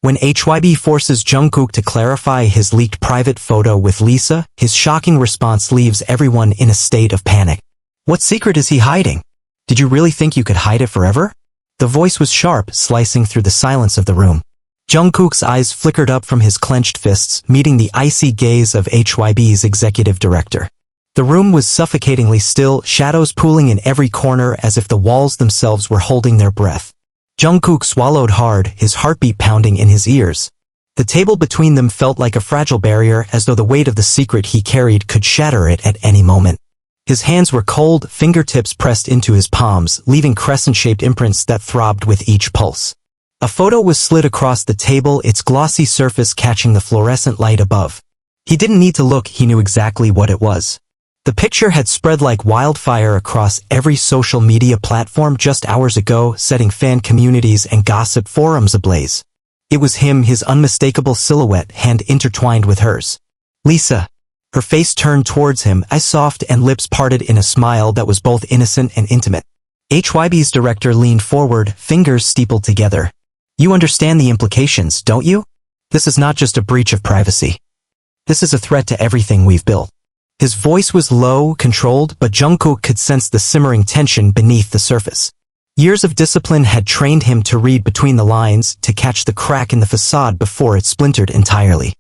When HYBE forces Jungkook to clarify his leaked private photo with Lisa, his shocking response leaves everyone in a state of panic. What secret is he hiding? Did you really think you could hide it forever? The voice was sharp, slicing through the silence of the room. Jungkook's eyes flickered up from his clenched fists, meeting the icy gaze of HYBE's executive director. The room was suffocatingly still, shadows pooling in every corner as if the walls themselves were holding their breath. Jungkook swallowed hard, his heartbeat pounding in his ears. The table between them felt like a fragile barrier, as though the weight of the secret he carried could shatter it at any moment. His hands were cold, fingertips pressed into his palms, leaving crescent-shaped imprints that throbbed with each pulse. A photo was slid across the table, its glossy surface catching the fluorescent light above. He didn't need to look, he knew exactly what it was. The picture had spread like wildfire across every social media platform just hours ago, setting fan communities and gossip forums ablaze. It was him, his unmistakable silhouette, hand intertwined with hers. Lisa. Her face turned towards him, eyes soft and lips parted in a smile that was both innocent and intimate. HYBE's director leaned forward, fingers steepled together. You understand the implications, don't you? This is not just a breach of privacy. This is a threat to everything we've built. His voice was low, controlled, but Jungkook could sense the simmering tension beneath the surface. Years of discipline had trained him to read between the lines, to catch the crack in the facade before it splintered entirely.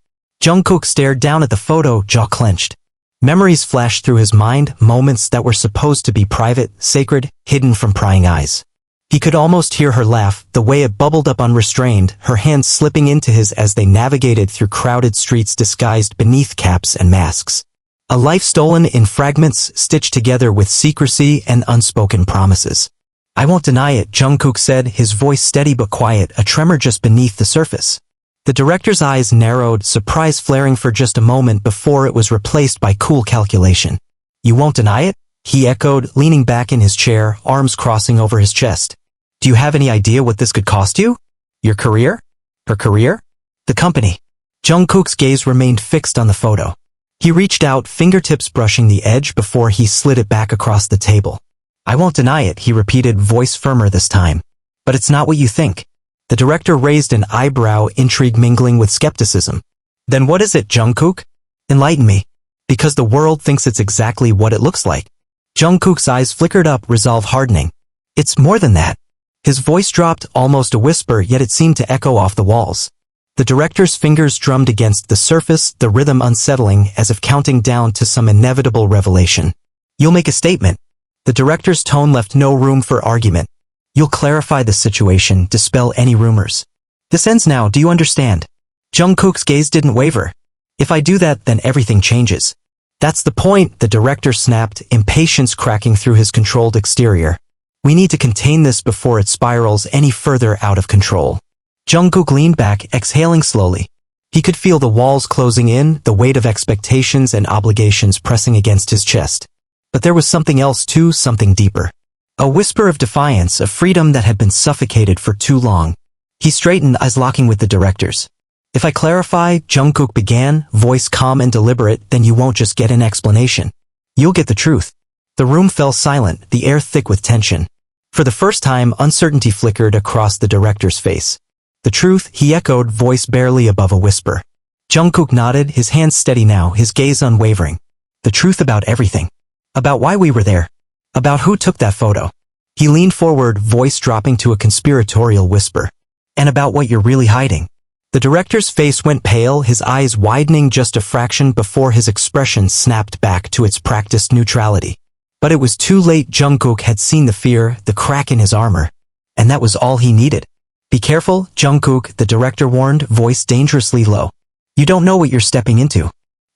Jungkook stared down at the photo, jaw clenched. Memories flashed through his mind, moments that were supposed to be private, sacred, hidden from prying eyes. He could almost hear her laugh, the way it bubbled up unrestrained, her hands slipping into his as they navigated through crowded streets disguised beneath caps and masks. A life stolen in fragments, stitched together with secrecy and unspoken promises. I won't deny it, Jungkook said, his voice steady but quiet, a tremor just beneath the surface. The director's eyes narrowed, surprise flaring for just a moment before it was replaced by cool calculation. You won't deny it? He echoed, leaning back in his chair, arms crossing over his chest. Do you have any idea what this could cost you? Your career? Her career? The company. Jungkook's gaze remained fixed on the photo. He reached out, fingertips brushing the edge before he slid it back across the table. I won't deny it, he repeated, voice firmer this time. But it's not what you think. The director raised an eyebrow, intrigue mingling with skepticism. Then what is it, Jungkook? Enlighten me. Because the world thinks it's exactly what it looks like. Jungkook's eyes flickered up, resolve hardening. It's more than that. His voice dropped, almost a whisper, yet it seemed to echo off the walls. The director's fingers drummed against the surface, the rhythm unsettling, as if counting down to some inevitable revelation. You'll make a statement. The director's tone left no room for argument. You'll clarify the situation, dispel any rumors. This ends now, do you understand? Jungkook's gaze didn't waver. If I do that, then everything changes. That's the point, the director snapped, impatience cracking through his controlled exterior. We need to contain this before it spirals any further out of control. Jungkook leaned back, exhaling slowly. He could feel the walls closing in, the weight of expectations and obligations pressing against his chest. But there was something else too, something deeper. A whisper of defiance, of freedom that had been suffocated for too long. He straightened, eyes locking with the director's. If I clarify, Jungkook began, voice calm and deliberate, then you won't just get an explanation. You'll get the truth. The room fell silent, the air thick with tension. For the first time, uncertainty flickered across the director's face. The truth, he echoed, voice barely above a whisper. Jungkook nodded, his hands steady now, his gaze unwavering. The truth about everything. About why we were there. About who took that photo. He leaned forward, voice dropping to a conspiratorial whisper. And about what you're really hiding. The director's face went pale, his eyes widening just a fraction before his expression snapped back to its practiced neutrality. But it was too late. Jungkook had seen the fear, the crack in his armor. And that was all he needed. Be careful, Jungkook, the director warned, voice dangerously low. You don't know what you're stepping into.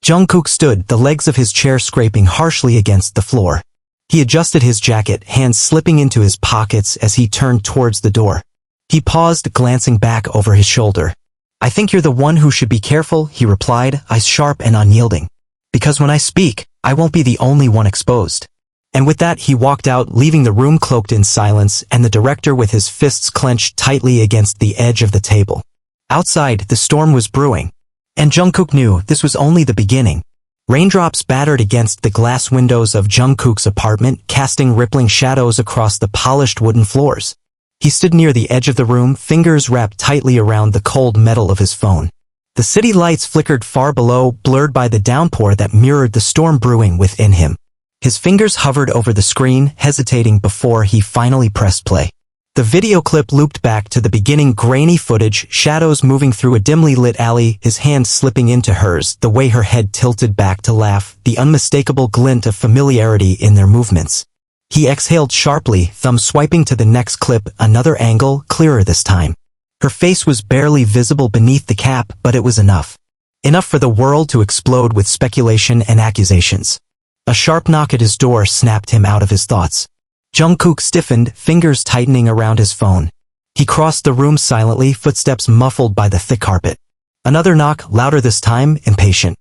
Jungkook stood, the legs of his chair scraping harshly against the floor. He adjusted his jacket, hands slipping into his pockets as he turned towards the door. He paused, glancing back over his shoulder. I think you're the one who should be careful, he replied, eyes sharp and unyielding. Because when I speak, I won't be the only one exposed. And with that he walked out, leaving the room cloaked in silence and the director with his fists clenched tightly against the edge of the table. Outside, the storm was brewing. And Jungkook knew this was only the beginning. Raindrops battered against the glass windows of Jungkook's apartment, casting rippling shadows across the polished wooden floors. He stood near the edge of the room, fingers wrapped tightly around the cold metal of his phone. The city lights flickered far below, blurred by the downpour that mirrored the storm brewing within him. His fingers hovered over the screen, hesitating before he finally pressed play. The video clip looped back to the beginning, grainy footage, shadows moving through a dimly lit alley, his hand slipping into hers, the way her head tilted back to laugh, the unmistakable glint of familiarity in their movements. He exhaled sharply, thumb swiping to the next clip, another angle, clearer this time. Her face was barely visible beneath the cap, but it was enough. Enough for the world to explode with speculation and accusations. A sharp knock at his door snapped him out of his thoughts. Jungkook stiffened, fingers tightening around his phone. He crossed the room silently, footsteps muffled by the thick carpet. Another knock, louder this time, impatient.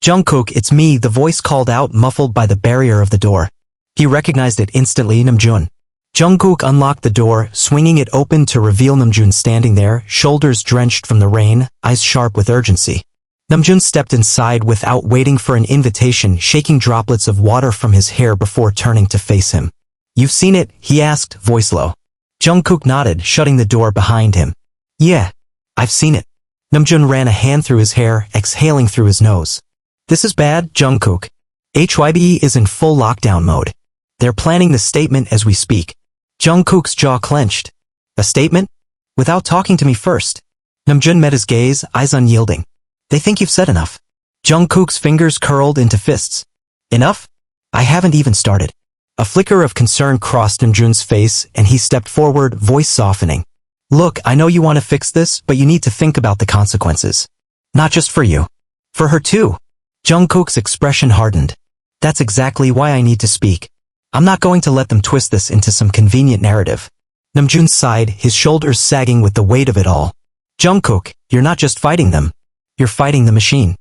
"Jungkook, it's me," the voice called out, muffled by the barrier of the door. He recognized it instantly, Namjoon. Jungkook unlocked the door, swinging it open to reveal Namjoon standing there, shoulders drenched from the rain, eyes sharp with urgency. Namjoon stepped inside without waiting for an invitation, shaking droplets of water from his hair before turning to face him. "You've seen it?" he asked, voice low. Jungkook nodded, shutting the door behind him. "Yeah, I've seen it." Namjoon ran a hand through his hair, exhaling through his nose. "This is bad, Jungkook. HYBE is in full lockdown mode. They're planning the statement as we speak." Jungkook's jaw clenched. "A statement? Without talking to me first?" Namjoon met his gaze, eyes unyielding. "They think you've said enough." Jungkook's fingers curled into fists. "Enough? I haven't even started." A flicker of concern crossed Namjoon's face, and he stepped forward, voice softening. "Look, I know you want to fix this, but you need to think about the consequences. Not just for you. For her too." Jungkook's expression hardened. "That's exactly why I need to speak. I'm not going to let them twist this into some convenient narrative." Namjoon sighed, his shoulders sagging with the weight of it all. "Jungkook, you're not just fighting them. You're fighting the machine."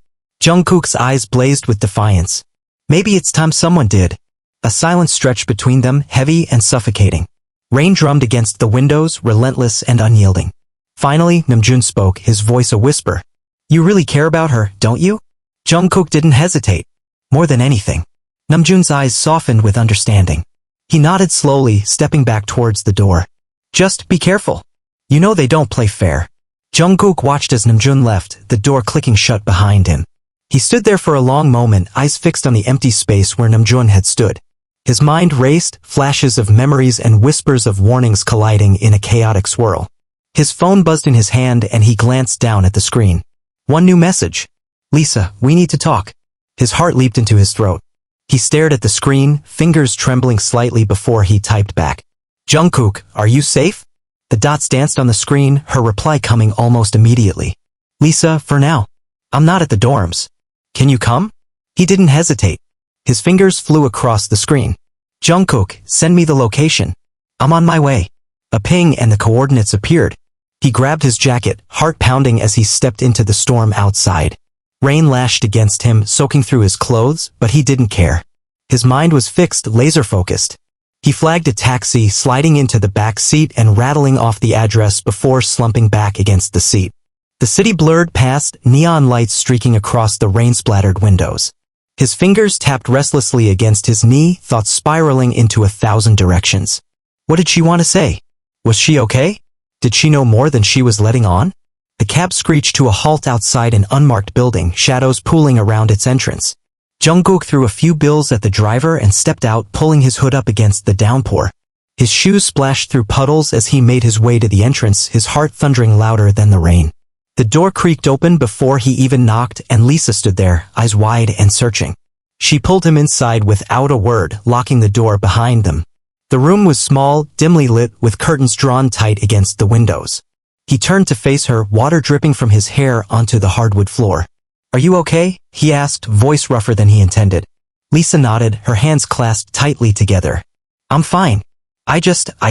Jungkook's eyes blazed with defiance. "Maybe it's time someone did." A silence stretched between them, heavy and suffocating. Rain drummed against the windows, relentless and unyielding. Finally, Namjoon spoke, his voice a whisper. "You really care about her, don't you?" Jungkook didn't hesitate. More than anything. Namjoon's eyes softened with understanding. He nodded slowly, stepping back towards the door. "Just be careful. You know they don't play fair." Jungkook watched as Namjoon left, the door clicking shut behind him. He stood there for a long moment, eyes fixed on the empty space where Namjoon had stood. His mind raced, flashes of memories and whispers of warnings colliding in a chaotic swirl. His phone buzzed in his hand and he glanced down at the screen. One new message. "Lisa, we need to talk." His heart leaped into his throat. He stared at the screen, fingers trembling slightly before he typed back. "Jungkook, are you safe?" The dots danced on the screen, her reply coming almost immediately. "Lisa, for now. I'm not at the dorms. Can you come?" He didn't hesitate. His fingers flew across the screen. "Jungkook, send me the location. I'm on my way." A ping and the coordinates appeared. He grabbed his jacket, heart pounding as he stepped into the storm outside. Rain lashed against him, soaking through his clothes, but he didn't care. His mind was fixed, laser-focused. He flagged a taxi, sliding into the back seat and rattling off the address before slumping back against the seat. The city blurred past, neon lights streaking across the rain-splattered windows. His fingers tapped restlessly against his knee, thoughts spiraling into 1,000 directions. What did she want to say? Was she okay? Did she know more than she was letting on? The cab screeched to a halt outside an unmarked building, shadows pooling around its entrance. Jungkook threw a few bills at the driver and stepped out, pulling his hood up against the downpour. His shoes splashed through puddles as he made his way to the entrance, his heart thundering louder than the rain. The door creaked open before he even knocked, and Lisa stood there, eyes wide and searching. She pulled him inside without a word, locking the door behind them. The room was small, dimly lit, with curtains drawn tight against the windows. He turned to face her, water dripping from his hair onto the hardwood floor. "Are you okay?" he asked, voice rougher than he intended. Lisa nodded, her hands clasped tightly together. "I'm fine. I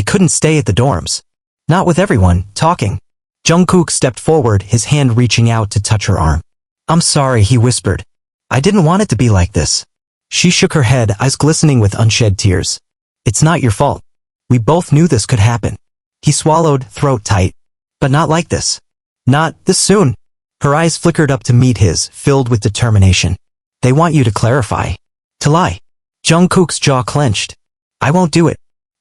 couldn't stay at the dorms. Not with everyone, talking." Jungkook stepped forward, his hand reaching out to touch her arm. "I'm sorry," he whispered. "I didn't want it to be like this." She shook her head, eyes glistening with unshed tears. "It's not your fault. We both knew this could happen." He swallowed, throat tight. "But not like this. Not this soon." Her eyes flickered up to meet his, filled with determination. "They want you to clarify. To lie." Jungkook's jaw clenched. "I won't do it.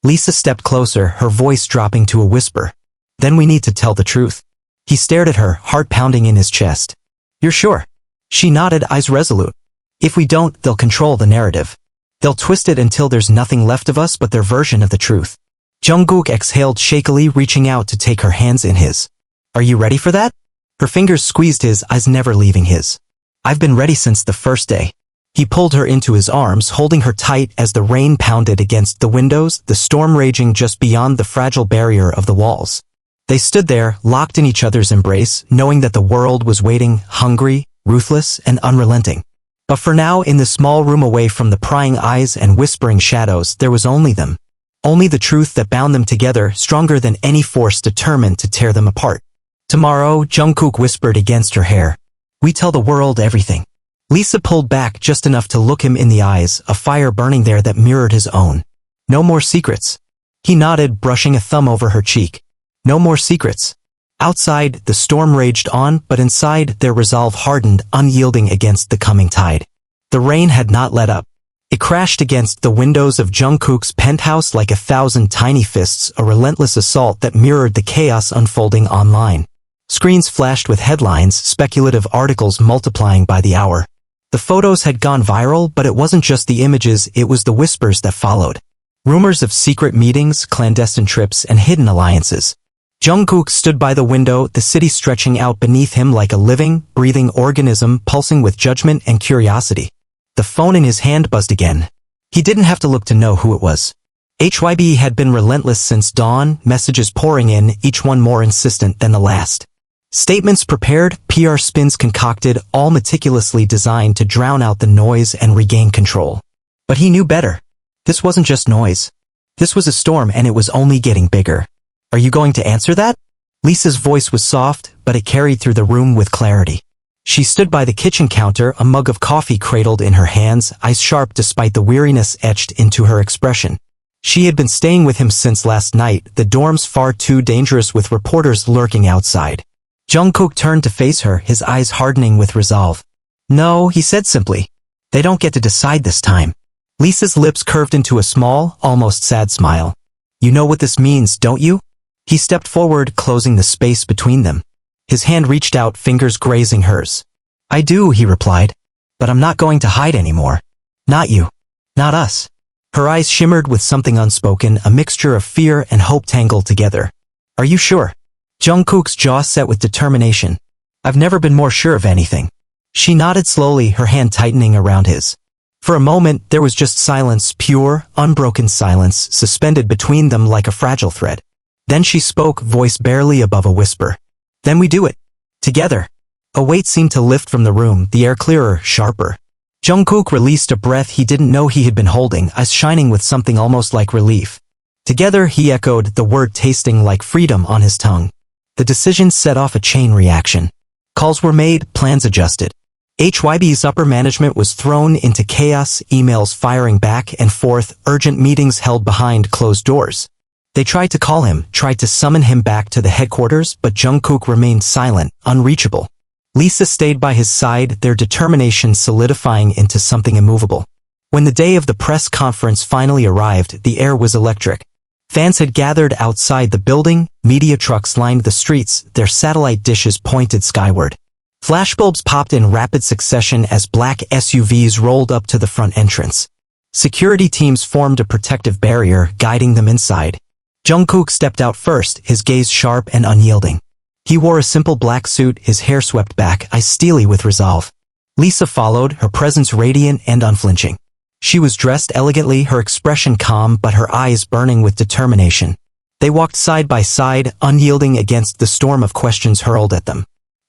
Lisa stepped closer, her voice dropping to a whisper. Then we need to tell the truth. He stared at her, heart pounding in his chest. You're sure? She nodded, eyes resolute. If we don't, they'll control the narrative. They'll twist it until there's nothing left of us but their version of the truth. Jungkook exhaled shakily, reaching out to take her hands in his. Are you ready for that? Her fingers squeezed his, eyes never leaving his. I've been ready since the first day. He pulled her into his arms, holding her tight as the rain pounded against the windows, the storm raging just beyond the fragile barrier of the walls. They stood there, locked in each other's embrace, knowing that the world was waiting, hungry, ruthless, and unrelenting. But for now, in the small room away from the prying eyes and whispering shadows, there was only them. Only the truth that bound them together, stronger than any force determined to tear them apart. Tomorrow, Jungkook whispered against her hair. We tell the world everything. Lisa pulled back just enough to look him in the eyes, a fire burning there that mirrored his own. No more secrets. He nodded, brushing a thumb over her cheek. No more secrets. Outside, the storm raged on, but inside, their resolve hardened, unyielding against the coming tide. The rain had not let up. It crashed against the windows of Jungkook's penthouse like 1,000 tiny fists, a relentless assault that mirrored the chaos unfolding online. Screens flashed with headlines, speculative articles multiplying by the hour. The photos had gone viral, but it wasn't just the images, it was the whispers that followed. Rumors of secret meetings, clandestine trips, and hidden alliances. Jungkook stood by the window, the city stretching out beneath him like a living, breathing organism pulsing with judgment and curiosity. The phone in his hand buzzed again. He didn't have to look to know who it was. HYBE had been relentless since dawn, messages pouring in, each one more insistent than the last. Statements prepared, PR spins concocted, all meticulously designed to drown out the noise and regain control. But he knew better. This wasn't just noise. This was a storm, and it was only getting bigger. Are you going to answer that? Lisa's voice was soft, but it carried through the room with clarity. She stood by the kitchen counter, a mug of coffee cradled in her hands, eyes sharp despite the weariness etched into her expression. She had been staying with him since last night, the dorms far too dangerous with reporters lurking outside. Jungkook turned to face her, his eyes hardening with resolve. No, he said simply. They don't get to decide this time. Lisa's lips curved into a small, almost sad smile. You know what this means, don't you? He stepped forward, closing the space between them. His hand reached out, fingers grazing hers. I do, he replied. But I'm not going to hide anymore. Not you. Not us. Her eyes shimmered with something unspoken, a mixture of fear and hope tangled together. Are you sure? Jungkook's jaw set with determination. I've never been more sure of anything. She nodded slowly, her hand tightening around his. For a moment, there was just silence, pure, unbroken silence, suspended between them like a fragile thread. Then she spoke, voice barely above a whisper. Then we do it. Together. A weight seemed to lift from the room, the air clearer, sharper. Jungkook released a breath he didn't know he had been holding, eyes shining with something almost like relief. Together, he echoed, the word tasting like freedom on his tongue. The decision set off a chain reaction. Calls were made, plans adjusted. HYBE's upper management was thrown into chaos, emails firing back and forth, urgent meetings held behind closed doors. They tried to call him, tried to summon him back to the headquarters, but Jungkook remained silent, unreachable. Lisa stayed by his side, their determination solidifying into something immovable. When the day of the press conference finally arrived, the air was electric. Fans had gathered outside the building, media trucks lined the streets, their satellite dishes pointed skyward. Flashbulbs popped in rapid succession as black SUVs rolled up to the front entrance. Security teams formed a protective barrier, guiding them inside. Jungkook stepped out first, his gaze sharp and unyielding. He wore a simple black suit, his hair swept back, eyes steely with resolve. Lisa followed, her presence radiant and unflinching. She was dressed elegantly, her expression calm but her eyes burning with determination. They walked side by side, unyielding against the storm of questions hurled at them.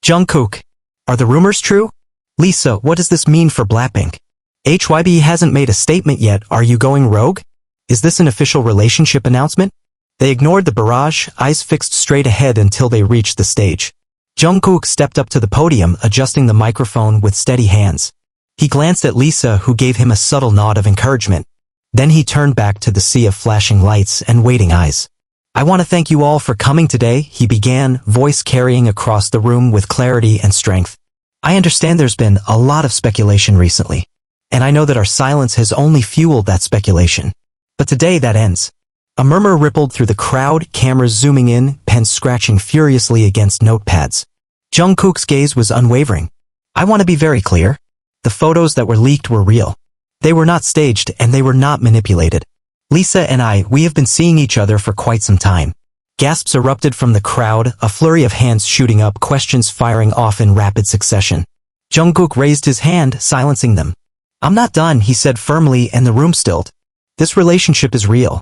Jungkook, are the rumors true? Lisa, what does this mean for Blackpink? HYBE hasn't made a statement yet, are you going rogue? Is this an official relationship announcement? They ignored the barrage, eyes fixed straight ahead until they reached the stage. Jungkook stepped up to the podium, adjusting the microphone with steady hands. He glanced at Lisa, who gave him a subtle nod of encouragement. Then he turned back to the sea of flashing lights and waiting eyes. I want to thank you all for coming today, he began, voice carrying across the room with clarity and strength. I understand there's been a lot of speculation recently, and I know that our silence has only fueled that speculation. But today that ends. A murmur rippled through the crowd, cameras zooming in, pens scratching furiously against notepads. Jungkook's gaze was unwavering. I want to be very clear. The photos that were leaked were real. They were not staged and they were not manipulated. Lisa and we have been seeing each other for quite some time. Gasps erupted from the crowd, a flurry of hands shooting up, questions firing off in rapid succession. Jungkook raised his hand, silencing them. I'm not done, he said firmly, and the room stilled. This relationship is real.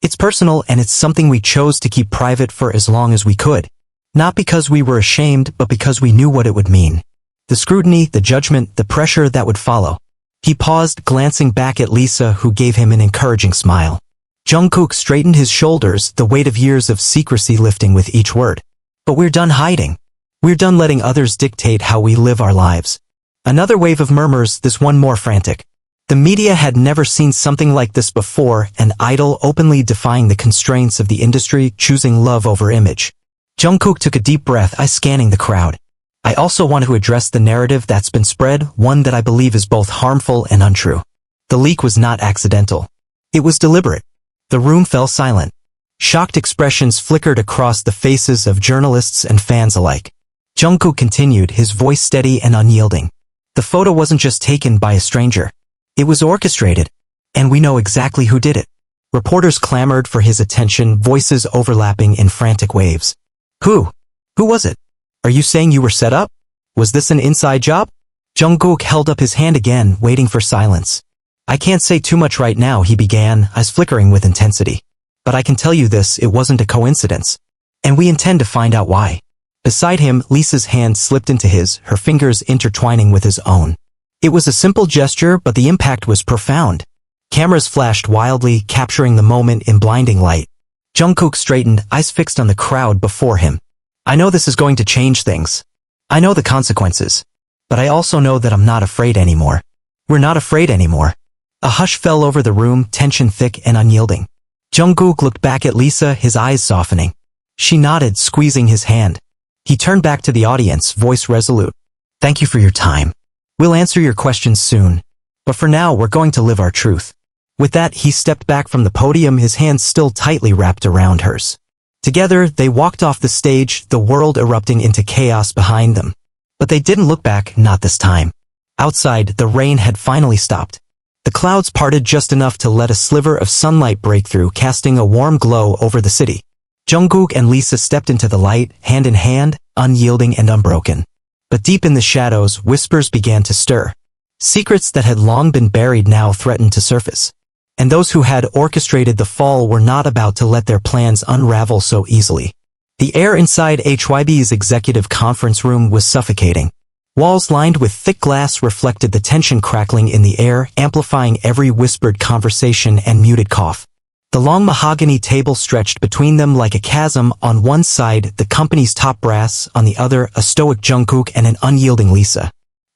It's personal and it's something we chose to keep private for as long as we could. Not because we were ashamed, but because we knew what it would mean. The scrutiny, the judgment, the pressure that would follow. He paused, glancing back at Lisa, who gave him an encouraging smile. Jungkook straightened his shoulders, the weight of years of secrecy lifting with each word. But we're done hiding. We're done letting others dictate how we live our lives. Another wave of murmurs, this one more frantic. The media had never seen something like this before, an idol openly defying the constraints of the industry, choosing love over image. Jungkook took a deep breath, scanning the crowd. I also want to address the narrative that's been spread, one that I believe is both harmful and untrue. The leak was not accidental. It was deliberate. The room fell silent. Shocked expressions flickered across the faces of journalists and fans alike. Jungkook continued, his voice steady and unyielding. The photo wasn't just taken by a stranger. It was orchestrated. And we know exactly who did it. Reporters clamored for his attention, voices overlapping in frantic waves. Who? Who was it? Are you saying you were set up? Was this an inside job? Jungkook held up his hand again, waiting for silence. I can't say too much right now, he began, eyes flickering with intensity. But I can tell you this, it wasn't a coincidence. And we intend to find out why. Beside him, Lisa's hand slipped into his, her fingers intertwining with his own. It was a simple gesture, but the impact was profound. Cameras flashed wildly, capturing the moment in blinding light. Jungkook straightened, eyes fixed on the crowd before him. I know this is going to change things. I know the consequences. But I also know that I'm not afraid anymore. We're not afraid anymore. A hush fell over the room, tension thick and unyielding. Jungkook looked back at Lisa, his eyes softening. She nodded, squeezing his hand. He turned back to the audience, voice resolute. Thank you for your time. We'll answer your questions soon. But for now, we're going to live our truth. With that, he stepped back from the podium, his hands still tightly wrapped around hers. Together, they walked off the stage, the world erupting into chaos behind them. But they didn't look back, not this time. Outside, the rain had finally stopped. The clouds parted just enough to let a sliver of sunlight break through, casting a warm glow over the city. Jungkook and Lisa stepped into the light, hand in hand, unyielding and unbroken. But deep in the shadows, whispers began to stir. Secrets that had long been buried now threatened to surface. And those who had orchestrated the fall were not about to let their plans unravel so easily. The air inside HYBE's executive conference room was suffocating. Walls lined with thick glass reflected the tension crackling in the air, amplifying every whispered conversation and muted cough. The long mahogany table stretched between them like a chasm, on one side the company's top brass, on the other a stoic Jungkook and an unyielding Lisa.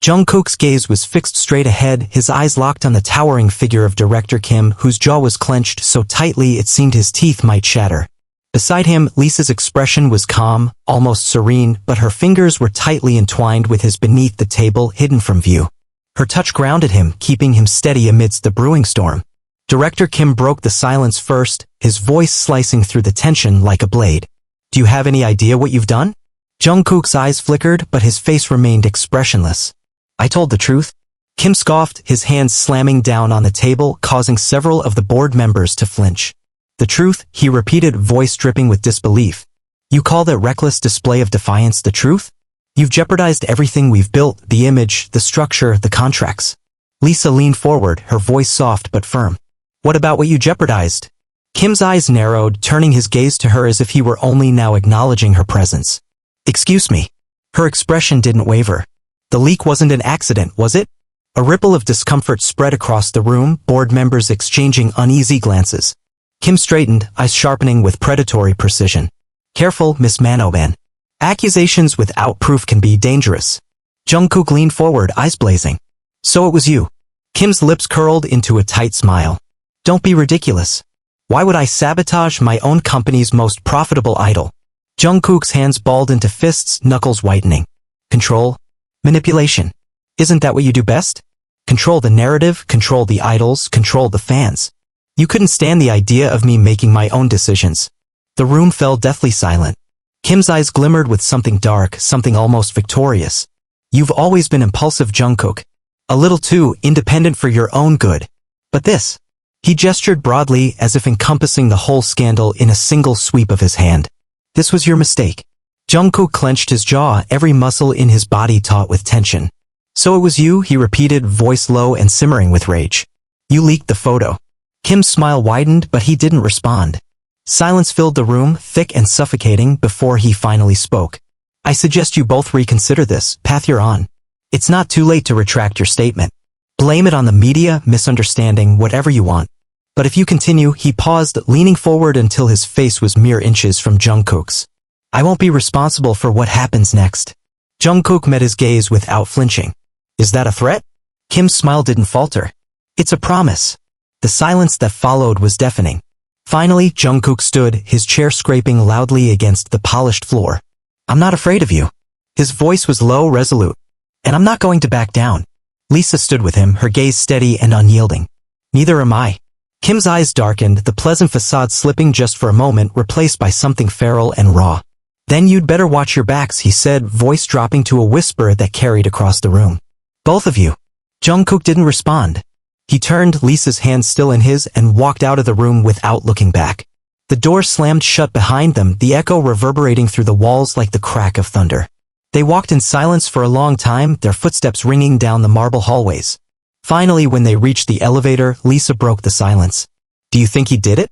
Jungkook's gaze was fixed straight ahead, his eyes locked on the towering figure of Director Kim, whose jaw was clenched so tightly it seemed his teeth might shatter. Beside him, Lisa's expression was calm, almost serene, but her fingers were tightly entwined with his beneath the table, hidden from view. Her touch grounded him, keeping him steady amidst the brewing storm. Director Kim broke the silence first, his voice slicing through the tension like a blade. Do you have any idea what you've done? Jungkook's eyes flickered, but his face remained expressionless. I told the truth. Kim scoffed, his hands slamming down on the table, causing several of the board members to flinch. The truth, he repeated, voice dripping with disbelief. You call that reckless display of defiance the truth? You've jeopardized everything we've built, the image, the structure, the contracts. Lisa leaned forward, her voice soft but firm. What about what you jeopardized? Kim's eyes narrowed, turning his gaze to her as if he were only now acknowledging her presence. Excuse me. Her expression didn't waver. The leak wasn't an accident, was it? A ripple of discomfort spread across the room, board members exchanging uneasy glances. Kim straightened, eyes sharpening with predatory precision. Careful, Miss Manoban. Accusations without proof can be dangerous. Jungkook leaned forward, eyes blazing. So it was you. Kim's lips curled into a tight smile. Don't be ridiculous. Why would I sabotage my own company's most profitable idol? Jungkook's hands balled into fists, knuckles whitening. Control? Manipulation. Isn't that what you do best? Control the narrative, control the idols, control the fans. You couldn't stand the idea of me making my own decisions. The room fell deathly silent. Kim's eyes glimmered with something dark, something almost victorious. You've always been impulsive, Jungkook. A little too independent for your own good. But this. He gestured broadly as if encompassing the whole scandal in a single sweep of his hand. This was your mistake. Jungkook clenched his jaw, every muscle in his body taut with tension. So it was you, he repeated, voice low and simmering with rage. You leaked the photo. Kim's smile widened, but he didn't respond. Silence filled the room, thick and suffocating, before he finally spoke. I suggest you both reconsider this path you're on. It's not too late to retract your statement. Blame it on the media, misunderstanding, whatever you want. But if you continue, he paused, leaning forward until his face was mere inches from Jungkook's. I won't be responsible for what happens next. Jungkook met his gaze without flinching. Is that a threat? Kim's smile didn't falter. It's a promise. The silence that followed was deafening. Finally, Jungkook stood, his chair scraping loudly against the polished floor. I'm not afraid of you. His voice was low, resolute. And I'm not going to back down. Lisa stood with him, her gaze steady and unyielding. Neither am I. Kim's eyes darkened, the pleasant facade slipping just for a moment, replaced by something feral and raw. Then you'd better watch your backs, he said, voice dropping to a whisper that carried across the room. Both of you. Jungkook didn't respond. He turned, Lisa's hand still in his, and walked out of the room without looking back. The door slammed shut behind them, the echo reverberating through the walls like the crack of thunder. They walked in silence for a long time, their footsteps ringing down the marble hallways. Finally, when they reached the elevator, Lisa broke the silence. Do you think he did it?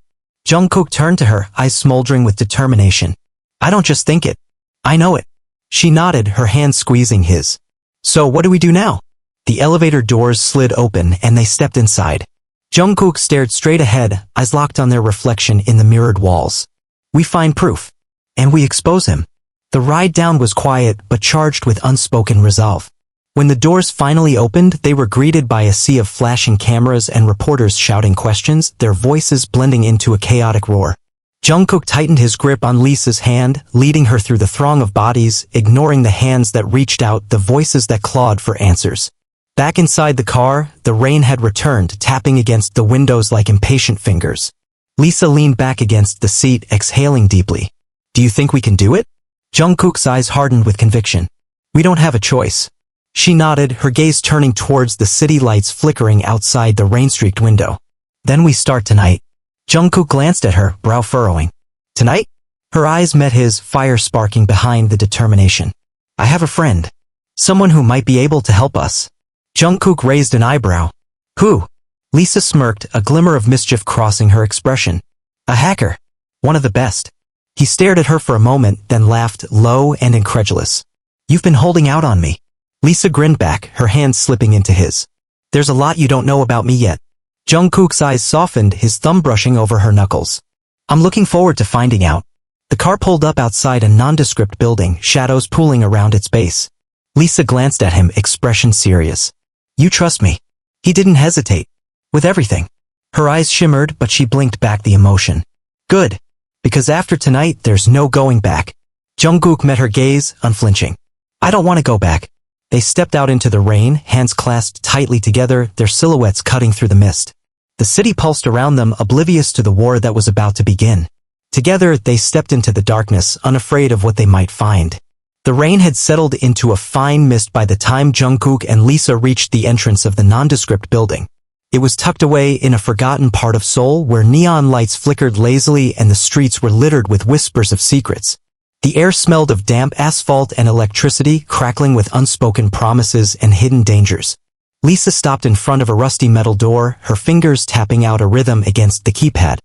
Jungkook turned to her, eyes smoldering with determination. I don't just think it. I know it. She nodded, her hand squeezing his. So what do we do now? The elevator doors slid open and they stepped inside. Jungkook stared straight ahead, eyes locked on their reflection in the mirrored walls. We find proof. And we expose him. The ride down was quiet but charged with unspoken resolve. When the doors finally opened, they were greeted by a sea of flashing cameras and reporters shouting questions, their voices blending into a chaotic roar. Jungkook tightened his grip on Lisa's hand, leading her through the throng of bodies, ignoring the hands that reached out, the voices that clawed for answers. Back inside the car, the rain had returned, tapping against the windows like impatient fingers. Lisa leaned back against the seat, exhaling deeply. Do you think we can do it? Jungkook's eyes hardened with conviction. We don't have a choice. She nodded, her gaze turning towards the city lights flickering outside the rain-streaked window. Then we start tonight. Jungkook glanced at her, brow furrowing. Tonight? Her eyes met his, fire sparking behind the determination. I have a friend. Someone who might be able to help us. Jungkook raised an eyebrow. Who? Lisa smirked, a glimmer of mischief crossing her expression. A hacker. One of the best. He stared at her for a moment, then laughed, low and incredulous. You've been holding out on me. Lisa grinned back, her hand slipping into his. There's a lot you don't know about me yet. Jungkook's eyes softened, his thumb brushing over her knuckles. I'm looking forward to finding out. The car pulled up outside a nondescript building, shadows pooling around its base. Lisa glanced at him, expression serious. You trust me. He didn't hesitate. With everything. Her eyes shimmered, but she blinked back the emotion. Good. Because after tonight, there's no going back. Jungkook met her gaze, unflinching. I don't want to go back. They stepped out into the rain, hands clasped tightly together, their silhouettes cutting through the mist. The city pulsed around them, oblivious to the war that was about to begin. Together, they stepped into the darkness, unafraid of what they might find. The rain had settled into a fine mist by the time Jungkook and Lisa reached the entrance of the nondescript building. It was tucked away in a forgotten part of Seoul where neon lights flickered lazily and the streets were littered with whispers of secrets. The air smelled of damp asphalt and electricity, crackling with unspoken promises and hidden dangers. Lisa stopped in front of a rusty metal door, her fingers tapping out a rhythm against the keypad.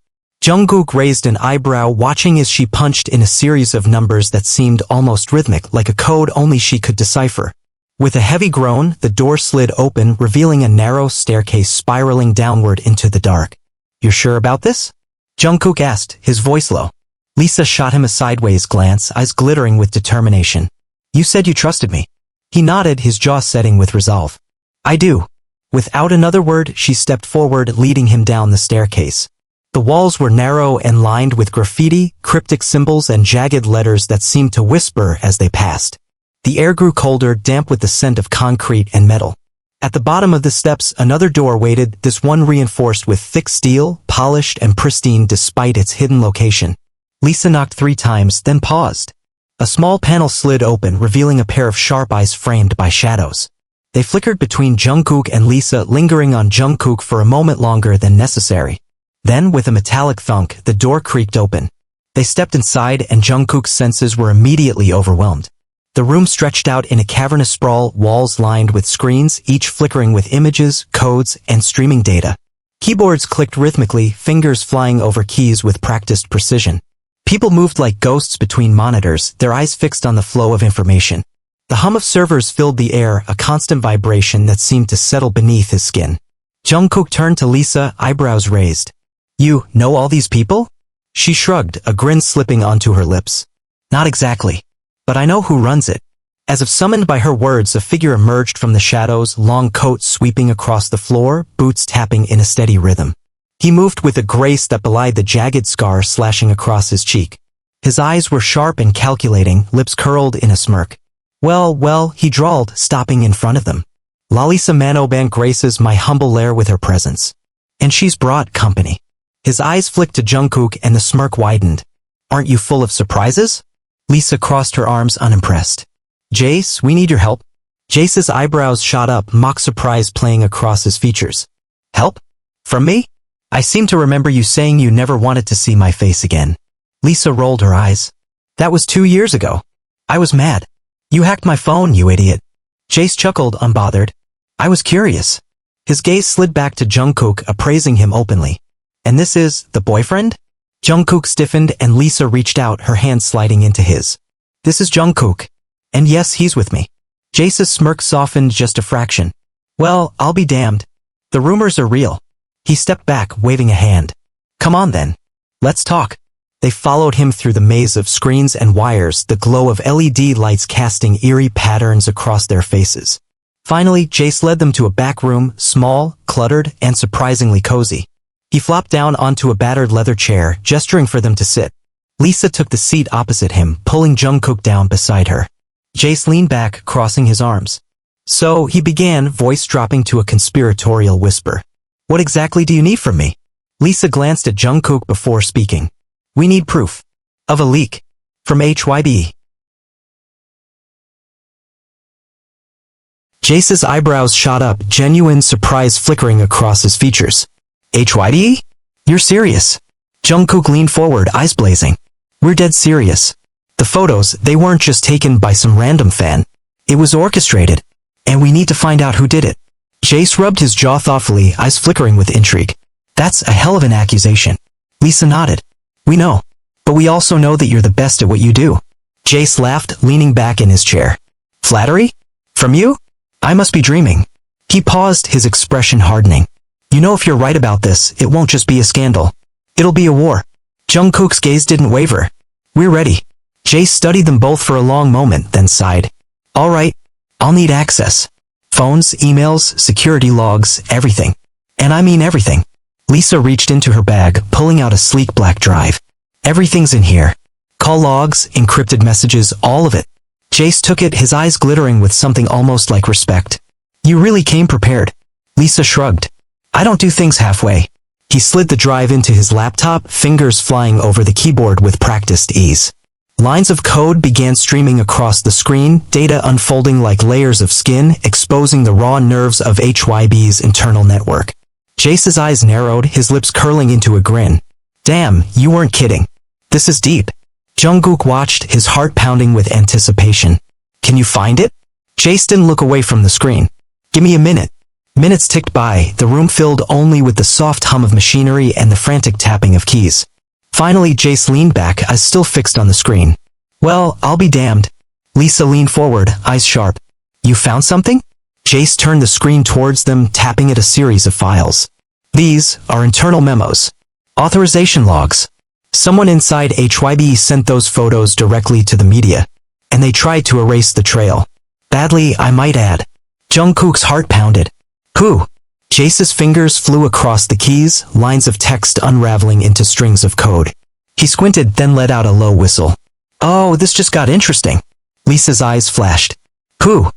Jungkook raised an eyebrow, watching as she punched in a series of numbers that seemed almost rhythmic, like a code only she could decipher. With a heavy groan, the door slid open, revealing a narrow staircase spiraling downward into the dark. You're sure about this? Jungkook asked, his voice low. Lisa shot him a sideways glance, eyes glittering with determination. You said you trusted me. He nodded, his jaw setting with resolve. I do. Without another word, she stepped forward, leading him down the staircase. The walls were narrow and lined with graffiti, cryptic symbols and jagged letters that seemed to whisper as they passed. The air grew colder, damp with the scent of concrete and metal. At the bottom of the steps, another door waited, this one reinforced with thick steel, polished and pristine despite its hidden location. Lisa knocked 3 times, then paused. A small panel slid open, revealing a pair of sharp eyes framed by shadows. They flickered between Jungkook and Lisa, lingering on Jungkook for a moment longer than necessary. Then, with a metallic thunk, the door creaked open. They stepped inside and Jungkook's senses were immediately overwhelmed. The room stretched out in a cavernous sprawl, walls lined with screens, each flickering with images, codes, and streaming data. Keyboards clicked rhythmically, fingers flying over keys with practiced precision. People moved like ghosts between monitors, their eyes fixed on the flow of information. The hum of servers filled the air, a constant vibration that seemed to settle beneath his skin. Jungkook turned to Lisa, eyebrows raised. "You know all these people?" She shrugged, a grin slipping onto her lips. "Not exactly. But I know who runs it." As if summoned by her words, a figure emerged from the shadows, long coat sweeping across the floor, boots tapping in a steady rhythm. He moved with a grace that belied the jagged scar slashing across his cheek. His eyes were sharp and calculating, lips curled in a smirk. Well, he drawled, stopping in front of them. "Lalisa Manoban graces my humble lair with her presence. And she's brought company." His eyes flicked to Jungkook and the smirk widened. "Aren't you full of surprises?" Lisa crossed her arms unimpressed. "Jace, we need your help." Jace's eyebrows shot up, mock surprise playing across his features. "Help? From me? I seem to remember you saying you never wanted to see my face again." Lisa rolled her eyes. "That was 2 years ago. I was mad. You hacked my phone, you idiot." Jace chuckled, unbothered. "I was curious." His gaze slid back to Jungkook, appraising him openly. "And this is the boyfriend?" Jungkook stiffened and Lisa reached out, her hand sliding into his. "This is Jungkook. And yes, he's with me." Jace's smirk softened just a fraction. "Well, I'll be damned. The rumors are real." He stepped back, waving a hand. "Come on then. Let's talk." They followed him through the maze of screens and wires, the glow of LED lights casting eerie patterns across their faces. Finally, Jace led them to a back room, small, cluttered, and surprisingly cozy. He flopped down onto a battered leather chair, gesturing for them to sit. Lisa took the seat opposite him, pulling Jungkook down beside her. Jace leaned back, crossing his arms. "So," he began, voice dropping to a conspiratorial whisper. "What exactly do you need from me?" Lisa glanced at Jungkook before speaking. "We need proof. Of a leak. From HYBE." Jace's eyebrows shot up, genuine surprise flickering across his features. "HYBE? You're serious?" Jungkook leaned forward, eyes blazing. "We're dead serious. The photos, they weren't just taken by some random fan. It was orchestrated. And we need to find out who did it." Jace rubbed his jaw thoughtfully, eyes flickering with intrigue. "That's a hell of an accusation." Lisa nodded. "We know. But we also know that you're the best at what you do." Jace laughed, leaning back in his chair. "Flattery? From you? I must be dreaming." He paused, his expression hardening. "You know, if you're right about this, it won't just be a scandal. It'll be a war." Jungkook's gaze didn't waver. "We're ready." Jace studied them both for a long moment, then sighed. "All right. I'll need access. Phones, emails, security logs, everything. And I mean everything." Lisa reached into her bag, pulling out a sleek black drive. "Everything's in here. Call logs, encrypted messages, all of it." Jace took it, his eyes glittering with something almost like respect. "You really came prepared." Lisa shrugged. "I don't do things halfway." He slid the drive into his laptop, fingers flying over the keyboard with practiced ease. Lines of code began streaming across the screen, data unfolding like layers of skin, exposing the raw nerves of HYBE's internal network. Jace's eyes narrowed, his lips curling into a grin. "Damn, you weren't kidding. This is deep." Jungkook watched, his heart pounding with anticipation. "Can you find it?" Jace didn't look away from the screen. "Give me a minute." Minutes ticked by, the room filled only with the soft hum of machinery and the frantic tapping of keys. Finally, Jace leaned back, eyes still fixed on the screen. "Well, I'll be damned." Lisa leaned forward, eyes sharp. "You found something?" Jace turned the screen towards them, tapping at a series of files. "These are internal memos. Authorization logs. Someone inside HYBE sent those photos directly to the media. And they tried to erase the trail. Badly, I might add." Jungkook's heart pounded. "Who?" Jace's fingers flew across the keys, lines of text unraveling into strings of code. He squinted, then let out a low whistle. "Oh, this just got interesting." Lisa's eyes flashed. "Who?"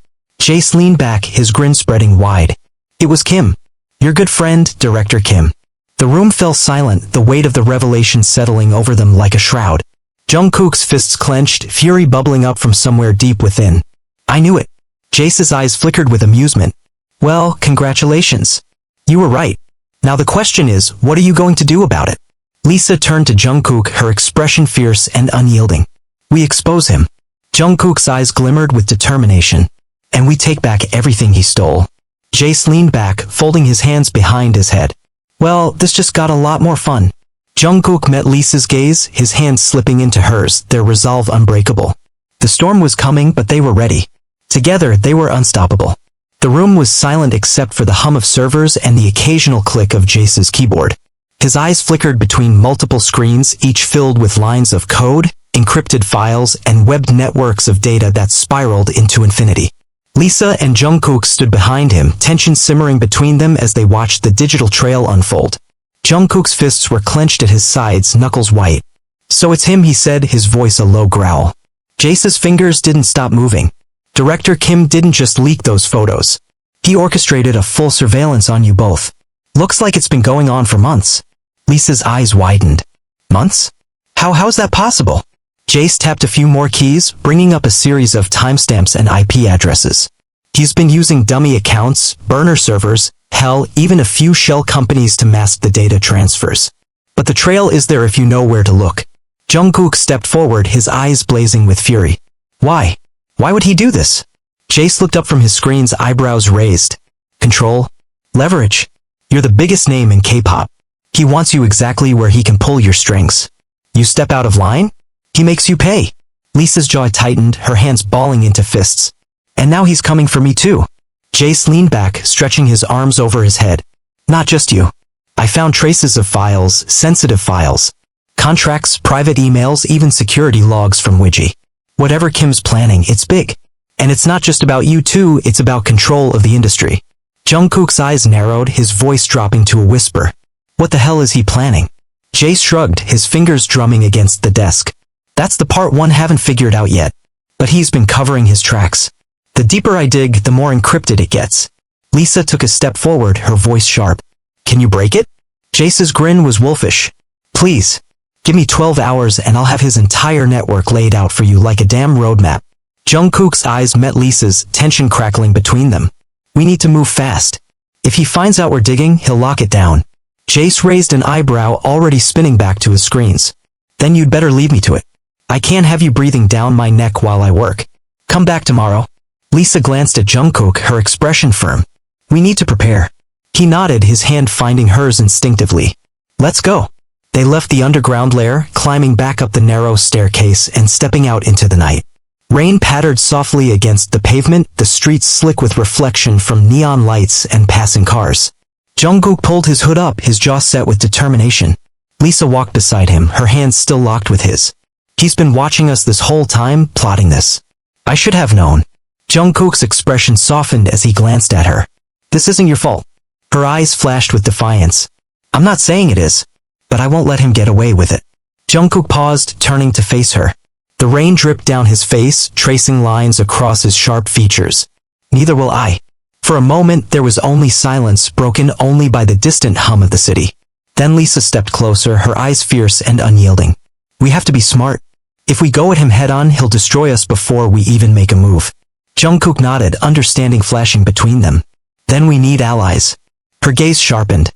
Jace leaned back, his grin spreading wide. It was Kim. Your good friend, Director Kim. The room fell silent, the weight of the revelation settling over them like a shroud. Jungkook's fists clenched, fury bubbling up from somewhere deep within. I knew it. Jace's eyes flickered with amusement. Well, congratulations. You were right. Now the question is, what are you going to do about it? Lisa turned to Jungkook, her expression fierce and unyielding. We expose him. Jungkook's eyes glimmered with determination. And we take back everything he stole. Jace leaned back, folding his hands behind his head. Well, this just got a lot more fun. Jungkook met Lisa's gaze, his hands slipping into hers, their resolve unbreakable. The storm was coming, but they were ready. Together, they were unstoppable. The room was silent except for the hum of servers and the occasional click of Jace's keyboard. His eyes flickered between multiple screens, each filled with lines of code, encrypted files, and webbed networks of data that spiraled into infinity. Lisa and Jungkook stood behind him, tension simmering between them as they watched the digital trail unfold. Jungkook's fists were clenched at his sides, knuckles white. So it's him, he said, his voice a low growl. Jace's fingers didn't stop moving. Director Kim didn't just leak those photos. He orchestrated a full surveillance on you both. Looks like it's been going on for months. Lisa's eyes widened. Months? How's that possible? Jace tapped a few more keys, bringing up a series of timestamps and IP addresses. He's been using dummy accounts, burner servers, hell, even a few shell companies to mask the data transfers. But the trail is there if you know where to look. Jungkook stepped forward, his eyes blazing with fury. Why? Why would he do this? Jace looked up from his screen's eyebrows raised. Control? Leverage? You're the biggest name in K-pop. He wants you exactly where he can pull your strings. You step out of line? He makes you pay. Lisa's jaw tightened, her hands balling into fists. And now he's coming for me too. Jace leaned back, stretching his arms over his head. Not just you. I found traces of files, sensitive files. Contracts, private emails, even security logs from HYBE. Whatever Kim's planning, it's big. And it's not just about you two, it's about control of the industry. Jungkook's eyes narrowed, his voice dropping to a whisper. What the hell is he planning? Jace shrugged, his fingers drumming against the desk. That's the part one haven't figured out yet. But he's been covering his tracks. The deeper I dig, the more encrypted it gets. Lisa took a step forward, her voice sharp. Can you break it? Jace's grin was wolfish. Please. Give me 12 hours and I'll have his entire network laid out for you like a damn roadmap. Jungkook's eyes met Lisa's, tension crackling between them. We need to move fast. If he finds out we're digging, he'll lock it down. Jace raised an eyebrow, already spinning back to his screens. Then you'd better leave me to it. I can't have you breathing down my neck while I work. Come back tomorrow. Lisa glanced at Jungkook, her expression firm. We need to prepare. He nodded, his hand finding hers instinctively. Let's go. They left the underground lair, climbing back up the narrow staircase and stepping out into the night. Rain pattered softly against the pavement, the streets slick with reflection from neon lights and passing cars. Jungkook pulled his hood up, his jaw set with determination. Lisa walked beside him, her hands still locked with his. He's been watching us this whole time, plotting this. I should have known. Jungkook's expression softened as he glanced at her. This isn't your fault. Her eyes flashed with defiance. I'm not saying it is, but I won't let him get away with it. Jungkook paused, turning to face her. The rain dripped down his face, tracing lines across his sharp features. Neither will I. For a moment, there was only silence, broken only by the distant hum of the city. Then Lisa stepped closer, her eyes fierce and unyielding. We have to be smart. If we go at him head-on, he'll destroy us before we even make a move. Jungkook nodded, understanding flashing between them. Then we need allies. Her gaze sharpened.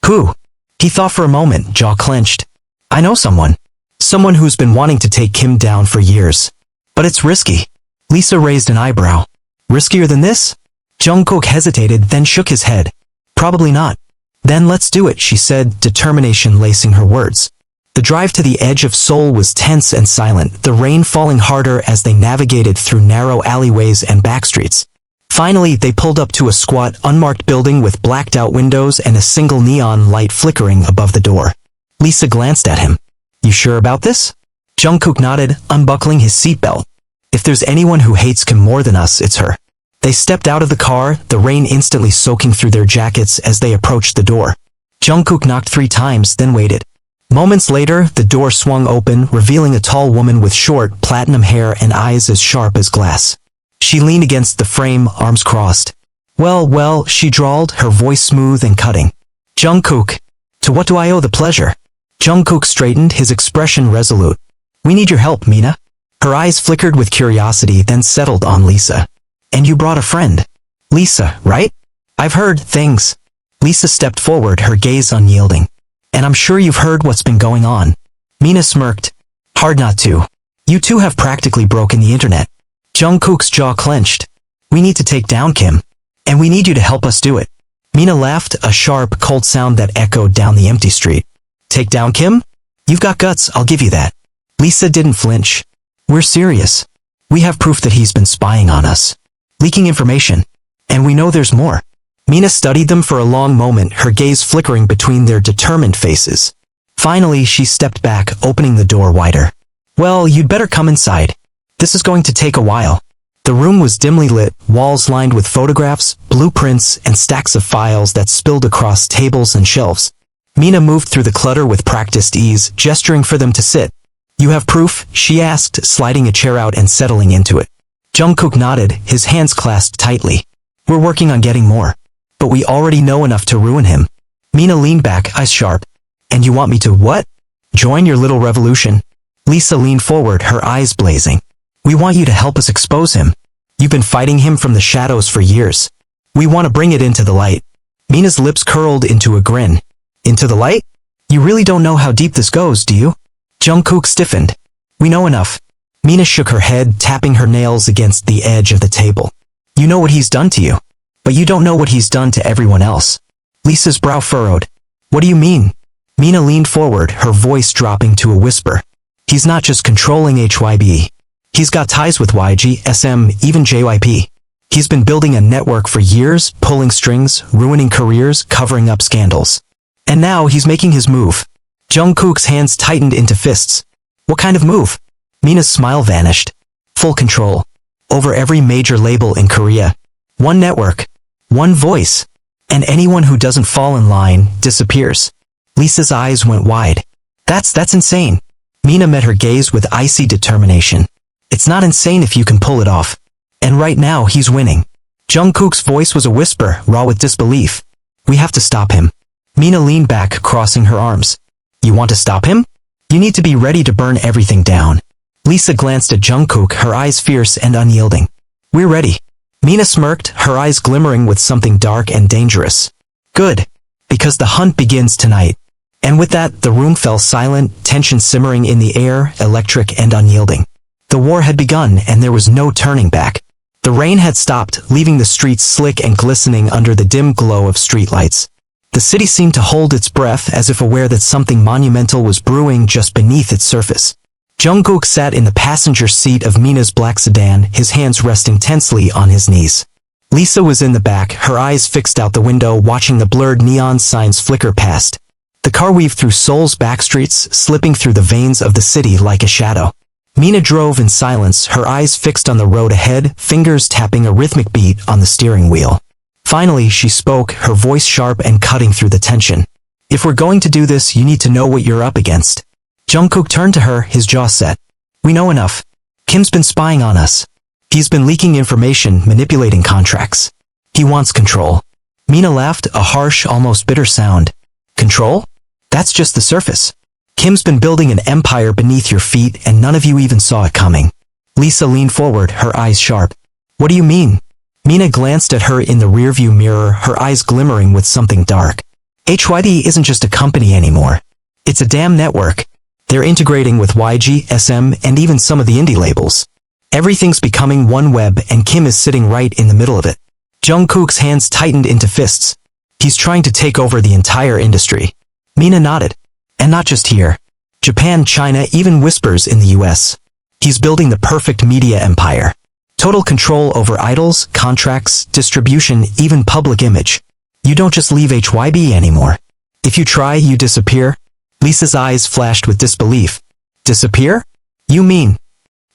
Who? He thought for a moment, jaw clenched. I know someone. Someone who's been wanting to take Kim down for years. But it's risky. Lisa raised an eyebrow. Riskier than this? Jungkook hesitated, then shook his head. Probably not. Then let's do it, she said, determination lacing her words. The drive to the edge of Seoul was tense and silent, the rain falling harder as they navigated through narrow alleyways and backstreets. Finally, they pulled up to a squat, unmarked building with blacked-out windows and a single neon light flickering above the door. Lisa glanced at him. You sure about this? Jungkook nodded, unbuckling his seatbelt. If there's anyone who hates Kim more than us, it's her. They stepped out of the car, the rain instantly soaking through their jackets as they approached the door. Jungkook knocked 3 times, then waited. Moments later, the door swung open, revealing a tall woman with short, platinum hair and eyes as sharp as glass. She leaned against the frame, arms crossed. Well, she drawled, her voice smooth and cutting. Jungkook. To what do I owe the pleasure? Jungkook straightened, his expression resolute. We need your help, Mina. Her eyes flickered with curiosity, then settled on Lisa. And you brought a friend. Lisa, right? I've heard things. Lisa stepped forward, her gaze unyielding. And I'm sure you've heard what's been going on. Mina smirked. Hard not to. You two have practically broken the internet. Jungkook's jaw clenched. We need to take down Kim. And we need you to help us do it. Mina laughed, a sharp, cold sound that echoed down the empty street. Take down Kim? You've got guts, I'll give you that. Lisa didn't flinch. We're serious. We have proof that he's been spying on us. Leaking information. And we know there's more. Mina studied them for a long moment, her gaze flickering between their determined faces. Finally, she stepped back, opening the door wider. Well, you'd better come inside. This is going to take a while. The room was dimly lit, walls lined with photographs, blueprints, and stacks of files that spilled across tables and shelves. Mina moved through the clutter with practiced ease, gesturing for them to sit. You have proof? She asked, sliding a chair out and settling into it. Jungkook nodded, his hands clasped tightly. We're working on getting more. But we already know enough to ruin him. Mina leaned back, eyes sharp. And you want me to what? Join your little revolution? Lisa leaned forward, her eyes blazing. We want you to help us expose him. You've been fighting him from the shadows for years. We want to bring it into the light. Mina's lips curled into a grin. Into the light? You really don't know how deep this goes, do you? Jungkook stiffened. We know enough. Mina shook her head, tapping her nails against the edge of the table. You know what he's done to you. But you don't know what he's done to everyone else. Lisa's brow furrowed. What do you mean? Mina leaned forward, her voice dropping to a whisper. He's not just controlling HYBE. He's got ties with YG, SM, even JYP. He's been building a network for years, pulling strings, ruining careers, covering up scandals. And now he's making his move. Jungkook's hands tightened into fists. What kind of move? Mina's smile vanished. Full control. Over every major label in Korea. One network. One voice. And anyone who doesn't fall in line disappears. Lisa's eyes went wide. That's insane. Mina met her gaze with icy determination. It's not insane if you can pull it off. And right now he's winning. Jungkook's voice was a whisper, raw with disbelief. We have to stop him. Mina leaned back, crossing her arms. You want to stop him? You need to be ready to burn everything down. Lisa glanced at Jungkook, her eyes fierce and unyielding. We're ready. Mina smirked, her eyes glimmering with something dark and dangerous. Good. Because the hunt begins tonight. And with that, the room fell silent, tension simmering in the air, electric and unyielding. The war had begun, and there was no turning back. The rain had stopped, leaving the streets slick and glistening under the dim glow of streetlights. The city seemed to hold its breath as if aware that something monumental was brewing just beneath its surface. Jungkook sat in the passenger seat of Mina's black sedan, his hands resting tensely on his knees. Lisa was in the back, her eyes fixed out the window, watching the blurred neon signs flicker past. The car weaved through Seoul's backstreets, slipping through the veins of the city like a shadow. Mina drove in silence, her eyes fixed on the road ahead, fingers tapping a rhythmic beat on the steering wheel. Finally, she spoke, her voice sharp and cutting through the tension. If we're going to do this, you need to know what you're up against. Jungkook turned to her, his jaw set. We know enough. Kim's been spying on us. He's been leaking information, manipulating contracts. He wants control. Mina laughed, a harsh, almost bitter sound. Control? That's just the surface. Kim's been building an empire beneath your feet and none of you even saw it coming. Lisa leaned forward, her eyes sharp. What do you mean? Mina glanced at her in the rearview mirror, her eyes glimmering with something dark. HYBE isn't just a company anymore. It's a damn network. They're integrating with YG, SM, and even some of the indie labels. Everything's becoming one web and Kim is sitting right in the middle of it. Jungkook's hands tightened into fists. He's trying to take over the entire industry. Mina nodded. And not just here. Japan, China, even whispers in the US. He's building the perfect media empire. Total control over idols, contracts, distribution, even public image. You don't just leave HYBE anymore. If you try, you disappear. Lisa's eyes flashed with disbelief. Disappear? You mean?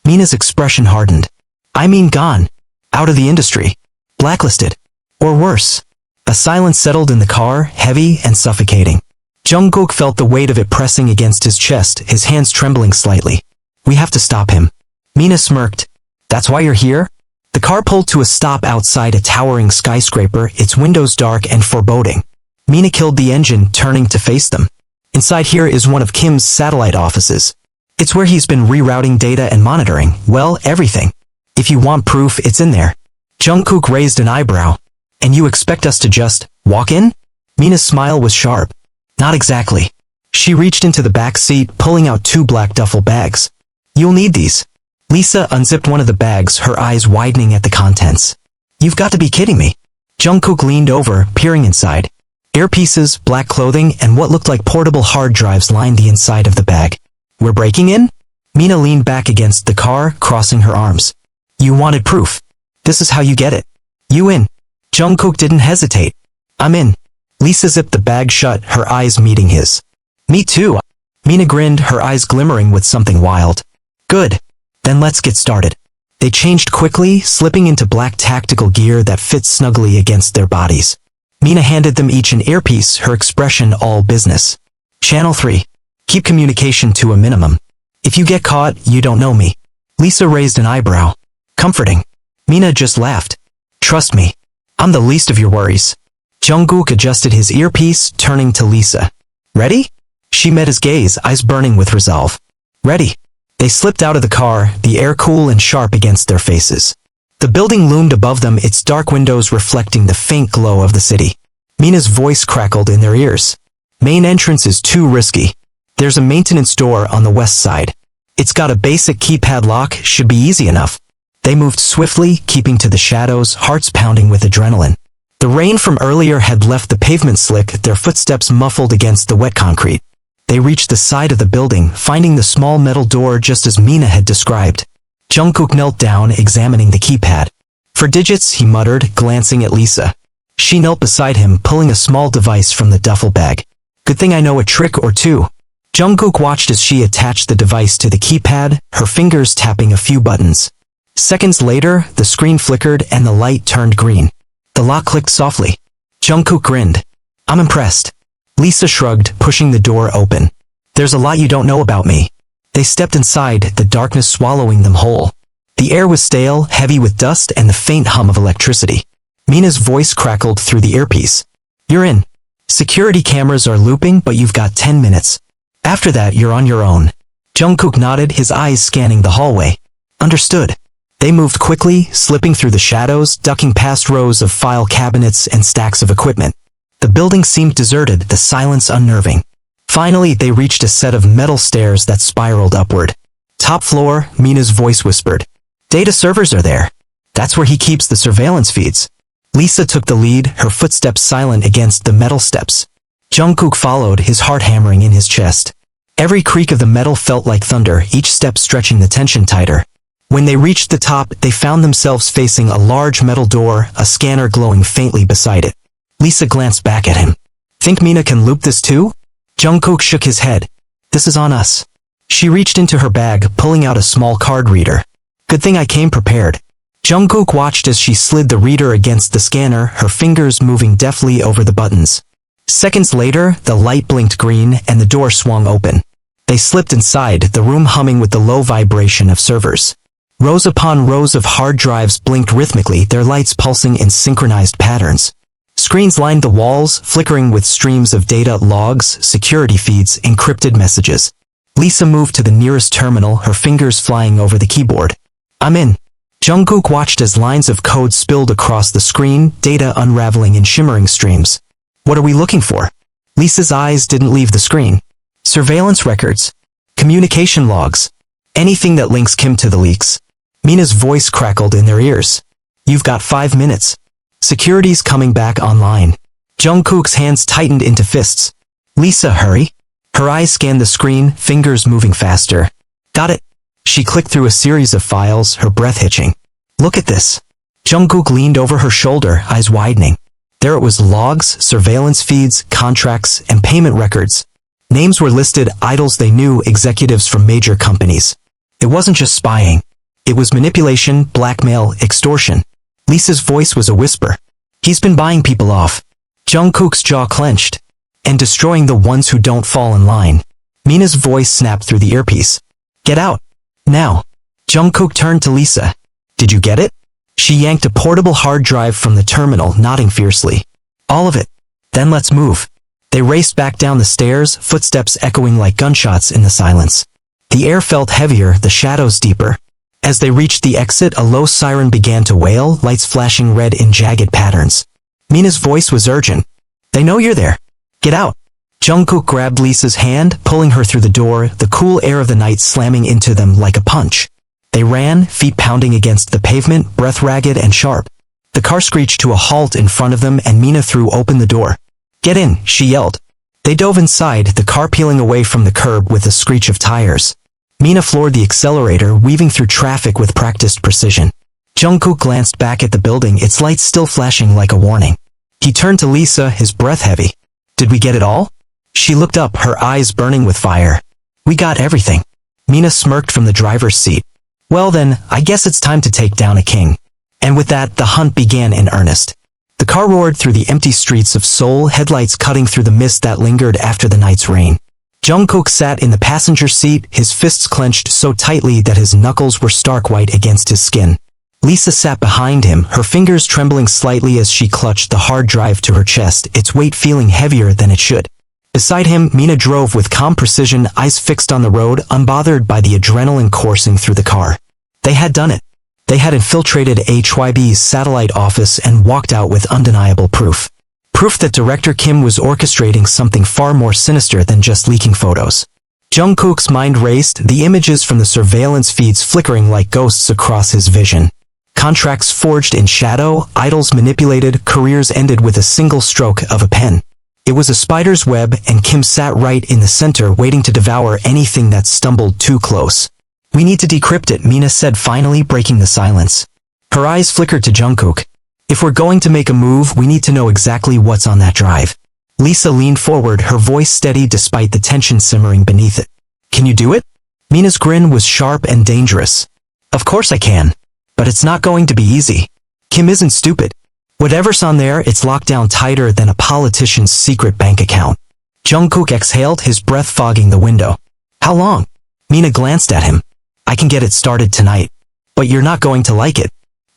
Mina's expression hardened. I mean gone. Out of the industry. Blacklisted. Or worse. A silence settled in the car, heavy and suffocating. Jungkook felt the weight of it pressing against his chest, his hands trembling slightly. We have to stop him. Mina smirked. That's why you're here? The car pulled to a stop outside a towering skyscraper, its windows dark and foreboding. Mina killed the engine, turning to face them. Inside here is one of Kim's satellite offices. It's where he's been rerouting data and monitoring, well, everything. If you want proof, it's in there. Jungkook raised an eyebrow. And you expect us to just walk in? Mina's smile was sharp. Not exactly. She reached into the back seat, pulling out 2 black duffel bags. You'll need these. Lisa unzipped one of the bags, her eyes widening at the contents. You've got to be kidding me. Jungkook leaned over, peering inside. Earpieces, black clothing, and what looked like portable hard drives lined the inside of the bag. We're breaking in? Mina leaned back against the car, crossing her arms. You wanted proof. This is how you get it. You in. Jungkook didn't hesitate. I'm in. Lisa zipped the bag shut, her eyes meeting his. Me too. Mina grinned, her eyes glimmering with something wild. Good. Then let's get started. They changed quickly, slipping into black tactical gear that fit snugly against their bodies. Mina handed them each an earpiece, her expression all business. Channel 3. Keep communication to a minimum. If you get caught, you don't know me. Lisa raised an eyebrow. Comforting. Mina just laughed. Trust me. I'm the least of your worries. Jungkook adjusted his earpiece, turning to Lisa. Ready? She met his gaze, eyes burning with resolve. Ready. They slipped out of the car, the air cool and sharp against their faces. The building loomed above them, its dark windows reflecting the faint glow of the city. Mina's voice crackled in their ears. Main entrance is too risky. There's a maintenance door on the west side. It's got a basic keypad lock, should be easy enough. They moved swiftly, keeping to the shadows, hearts pounding with adrenaline. The rain from earlier had left the pavement slick, their footsteps muffled against the wet concrete. They reached the side of the building, finding the small metal door just as Mina had described. Jungkook knelt down, examining the keypad. For digits, he muttered, glancing at Lisa. She knelt beside him, pulling a small device from the duffel bag. Good thing I know a trick or two. Jungkook watched as she attached the device to the keypad, her fingers tapping a few buttons. Seconds later, the screen flickered and the light turned green. The lock clicked softly. Jungkook grinned. I'm impressed. Lisa shrugged, pushing the door open. There's a lot you don't know about me. They stepped inside, the darkness swallowing them whole. The air was stale, heavy with dust and the faint hum of electricity. Mina's voice crackled through the earpiece. You're in. Security cameras are looping, but you've got 10 minutes. After that, you're on your own. Jungkook nodded, his eyes scanning the hallway. Understood. They moved quickly, slipping through the shadows, ducking past rows of file cabinets and stacks of equipment. The building seemed deserted, the silence unnerving. Finally, they reached a set of metal stairs that spiraled upward. Top floor, Mina's voice whispered. Data servers are there. That's where he keeps the surveillance feeds. Lisa took the lead, her footsteps silent against the metal steps. Jungkook followed, his heart hammering in his chest. Every creak of the metal felt like thunder, each step stretching the tension tighter. When they reached the top, they found themselves facing a large metal door, a scanner glowing faintly beside it. Lisa glanced back at him. Think Mina can loop this too? Jungkook shook his head. This is on us. She reached into her bag, pulling out a small card reader. Good thing I came prepared. Jungkook watched as she slid the reader against the scanner, her fingers moving deftly over the buttons. Seconds later, the light blinked green and the door swung open. They slipped inside, the room humming with the low vibration of servers. Rows upon rows of hard drives blinked rhythmically, their lights pulsing in synchronized patterns. Screens lined the walls, flickering with streams of data, logs, security feeds, encrypted messages. Lisa moved to the nearest terminal, her fingers flying over the keyboard. I'm in. Jungkook watched as lines of code spilled across the screen, data unraveling in shimmering streams. What are we looking for? Lisa's eyes didn't leave the screen. Surveillance records. Communication logs. Anything that links Kim to the leaks. Mina's voice crackled in their ears. You've got 5 minutes. Security's coming back online. Jungkook's hands tightened into fists. Lisa, hurry. Her eyes scanned the screen, fingers moving faster. Got it. She clicked through a series of files, her breath hitching. Look at this. Jungkook leaned over her shoulder, eyes widening. There it was, logs, surveillance feeds, contracts, and payment records. Names were listed, idols they knew, executives from major companies. It wasn't just spying. It was manipulation, blackmail, extortion. Lisa's voice was a whisper. He's been buying people off. Jungkook's jaw clenched. And destroying the ones who don't fall in line. Mina's voice snapped through the earpiece. Get out. Now. Jungkook turned to Lisa. Did you get it? She yanked a portable hard drive from the terminal, nodding fiercely. All of it. Then let's move. They raced back down the stairs, footsteps echoing like gunshots in the silence. The air felt heavier, the shadows deeper. As they reached the exit, a low siren began to wail, lights flashing red in jagged patterns. Mina's voice was urgent. They know you're there. Get out. Jungkook grabbed Lisa's hand, pulling her through the door, the cool air of the night slamming into them like a punch. They ran, feet pounding against the pavement, breath ragged and sharp. The car screeched to a halt in front of them and Mina threw open the door. Get in, she yelled. They dove inside, the car peeling away from the curb with a screech of tires. Mina floored the accelerator, weaving through traffic with practiced precision. Jungkook glanced back at the building, its lights still flashing like a warning. He turned to Lisa, his breath heavy. Did we get it all? She looked up, her eyes burning with fire. We got everything. Mina smirked from the driver's seat. Well then, I guess it's time to take down a king. And with that, the hunt began in earnest. The car roared through the empty streets of Seoul, headlights cutting through the mist that lingered after the night's rain. Jungkook sat in the passenger seat, his fists clenched so tightly that his knuckles were stark white against his skin. Lisa sat behind him, her fingers trembling slightly as she clutched the hard drive to her chest, its weight feeling heavier than it should. Beside him, Mina drove with calm precision, eyes fixed on the road, unbothered by the adrenaline coursing through the car. They had done it. They had infiltrated HYBE's satellite office and walked out with undeniable proof. Proof that director Kim was orchestrating something far more sinister than just leaking photos. Jungkook's mind raced, the images from the surveillance feeds flickering like ghosts across his vision. Contracts forged in shadow, idols manipulated, careers ended with a single stroke of a pen. It was a spider's web, and Kim sat right in the center, waiting to devour anything that stumbled too close. We need to decrypt it, Mina said, finally breaking the silence. Her eyes flickered to Jungkook. If we're going to make a move, we need to know exactly what's on that drive. Lisa leaned forward, her voice steady despite the tension simmering beneath it. Can you do it? Mina's grin was sharp and dangerous. Of course I can. But it's not going to be easy. Kim isn't stupid. Whatever's on there, it's locked down tighter than a politician's secret bank account. Jungkook exhaled, his breath fogging the window. How long? Mina glanced at him. I can get it started tonight. But you're not going to like it.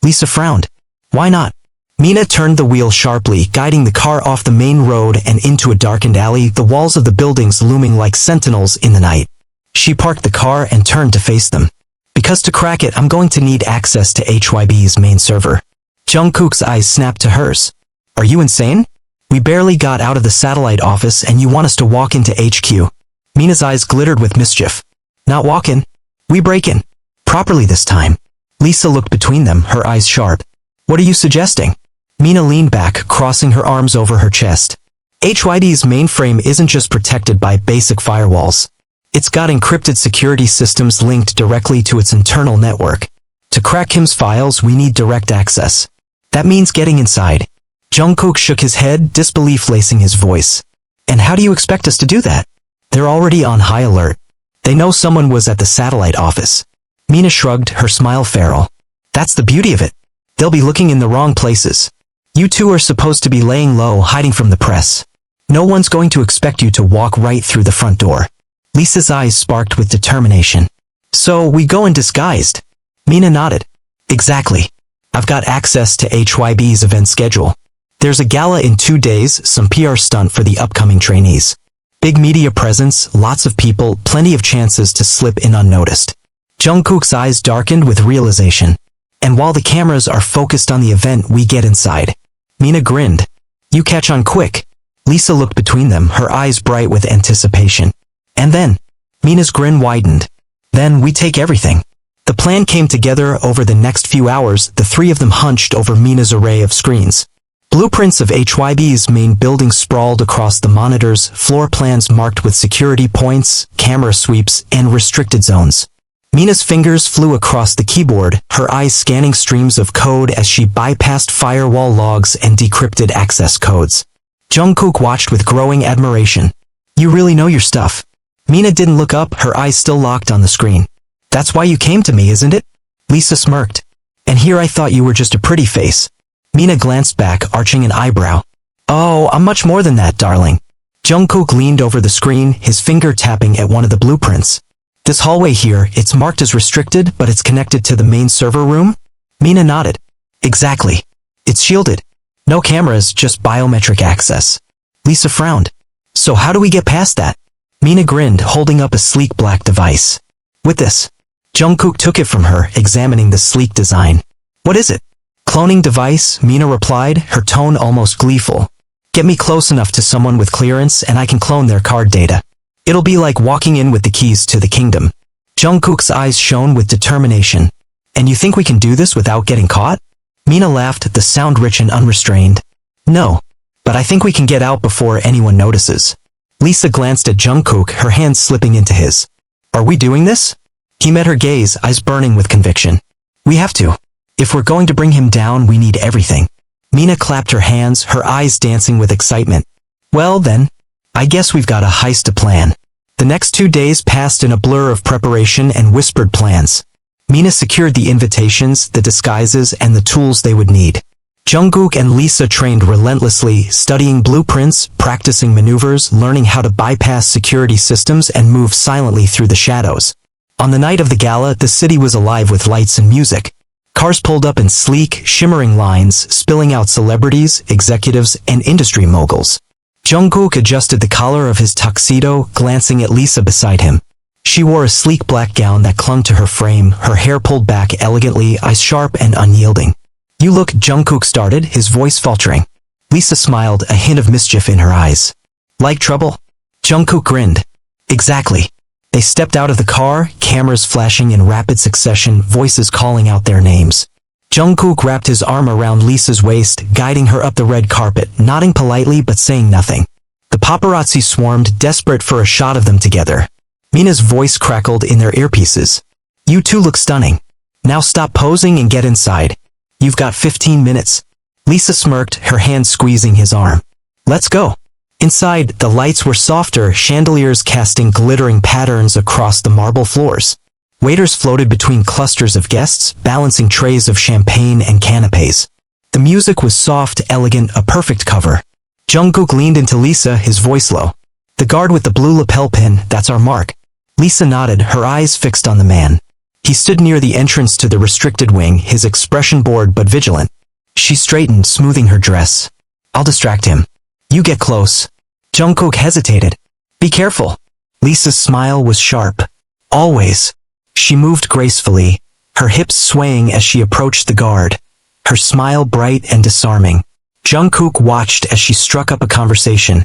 Lisa frowned. Why not? Mina turned the wheel sharply, guiding the car off the main road and into a darkened alley, the walls of the buildings looming like sentinels in the night. She parked the car and turned to face them. Because to crack it, I'm going to need access to HYBE's main server. Jungkook's eyes snapped to hers. Are you insane? We barely got out of the satellite office and you want us to walk into HQ. Mina's eyes glittered with mischief. Not walk in. We break in. Properly this time. Lisa looked between them, her eyes sharp. What are you suggesting? Mina leaned back, crossing her arms over her chest. HYBE's mainframe isn't just protected by basic firewalls. It's got encrypted security systems linked directly to its internal network. To crack Kim's files, we need direct access. That means getting inside. Jungkook shook his head, disbelief lacing his voice. And how do you expect us to do that? They're already on high alert. They know someone was at the satellite office. Mina shrugged, her smile feral. That's the beauty of it. They'll be looking in the wrong places. You two are supposed to be laying low, hiding from the press. No one's going to expect you to walk right through the front door. Lisa's eyes sparked with determination. So we go in disguised. Mina nodded. Exactly. I've got access to HYBE's event schedule. There's a gala in 2 days, some PR stunt for the upcoming trainees. Big media presence, lots of people, plenty of chances to slip in unnoticed. Jungkook's eyes darkened with realization. And while the cameras are focused on the event, we get inside. Mina grinned. You catch on quick. Lisa looked between them, her eyes bright with anticipation. And then, Mina's grin widened. Then we take everything. The plan came together over the next few hours, the three of them hunched over Mina's array of screens. Blueprints of HYBE's main building sprawled across the monitors, floor plans marked with security points, camera sweeps, and restricted zones. Mina's fingers flew across the keyboard, her eyes scanning streams of code as she bypassed firewall logs and decrypted access codes. Jungkook watched with growing admiration. You really know your stuff. Mina didn't look up, her eyes still locked on the screen. That's why you came to me, isn't it? Lisa smirked. And here I thought you were just a pretty face. Mina glanced back, arching an eyebrow. Oh, I'm much more than that, darling. Jungkook leaned over the screen, his finger tapping at one of the blueprints. This hallway here, it's marked as restricted, but it's connected to the main server room? Mina nodded. Exactly. It's shielded. No cameras, just biometric access. Lisa frowned. So how do we get past that? Mina grinned, holding up a sleek black device. With this. Jungkook took it from her, examining the sleek design. What is it? Cloning device, Mina replied, her tone almost gleeful. Get me close enough to someone with clearance and I can clone their card data. It'll be like walking in with the keys to the kingdom. Jungkook's eyes shone with determination. And you think we can do this without getting caught? Mina laughed, the sound rich and unrestrained. No. But I think we can get out before anyone notices. Lisa glanced at Jungkook, her hands slipping into his. Are we doing this? He met her gaze, eyes burning with conviction. We have to. If we're going to bring him down, we need everything. Mina clapped her hands, her eyes dancing with excitement. Well then, I guess we've got a heist to plan. The next 2 days passed in a blur of preparation and whispered plans. Mina secured the invitations, the disguises, and the tools they would need. Jungkook and Lisa trained relentlessly, studying blueprints, practicing maneuvers, learning how to bypass security systems and move silently through the shadows. On the night of the gala, the city was alive with lights and music. Cars pulled up in sleek, shimmering lines, spilling out celebrities, executives, and industry moguls. Jungkook adjusted the collar of his tuxedo, glancing at Lisa beside him. She wore a sleek black gown that clung to her frame, her hair pulled back elegantly, eyes sharp and unyielding. You look, Jungkook started, his voice faltering. Lisa smiled, a hint of mischief in her eyes. Like trouble? Jungkook grinned. Exactly. They stepped out of the car, cameras flashing in rapid succession, voices calling out their names. Jungkook wrapped his arm around Lisa's waist, guiding her up the red carpet, nodding politely but saying nothing. The paparazzi swarmed, desperate for a shot of them together. Mina's voice crackled in their earpieces. You two look stunning. Now stop posing and get inside. You've got 15 minutes. Lisa smirked, her hand squeezing his arm. Let's go. Inside, the lights were softer, chandeliers casting glittering patterns across the marble floors. Waiters floated between clusters of guests, balancing trays of champagne and canapes. The music was soft, elegant, a perfect cover. Jungkook leaned into Lisa, his voice low. The guard with the blue lapel pin, that's our mark. Lisa nodded, her eyes fixed on the man. He stood near the entrance to the restricted wing, his expression bored but vigilant. She straightened, smoothing her dress. I'll distract him. You get close. Jungkook hesitated. Be careful. Lisa's smile was sharp. Always. She moved gracefully, her hips swaying as she approached the guard, her smile bright and disarming. Jungkook watched as she struck up a conversation,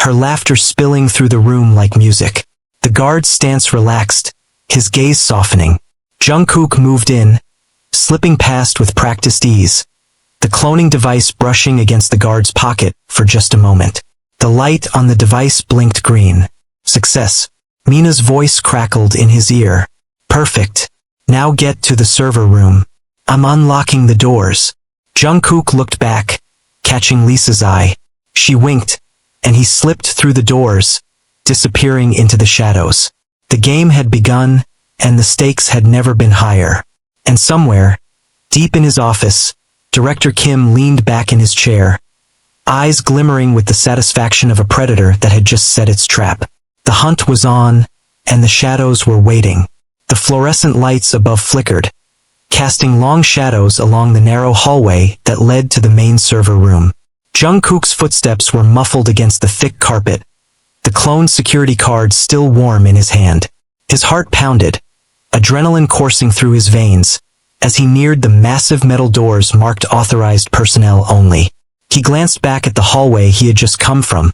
her laughter spilling through the room like music. The guard's stance relaxed, his gaze softening. Jungkook moved in, slipping past with practiced ease, the cloning device brushing against the guard's pocket for just a moment. The light on the device blinked green. Success. Mina's voice crackled in his ear. Perfect. Now get to the server room. I'm unlocking the doors. Jungkook looked back, catching Lisa's eye. She winked, and he slipped through the doors, disappearing into the shadows. The game had begun, and the stakes had never been higher. And somewhere, deep in his office, Director Kim leaned back in his chair, eyes glimmering with the satisfaction of a predator that had just set its trap. The hunt was on, and the shadows were waiting. The fluorescent lights above flickered, casting long shadows along the narrow hallway that led to the main server room. Jungkook's footsteps were muffled against the thick carpet, the clone security card still warm in his hand. His heart pounded, adrenaline coursing through his veins, as he neared the massive metal doors marked authorized personnel only. He glanced back at the hallway he had just come from,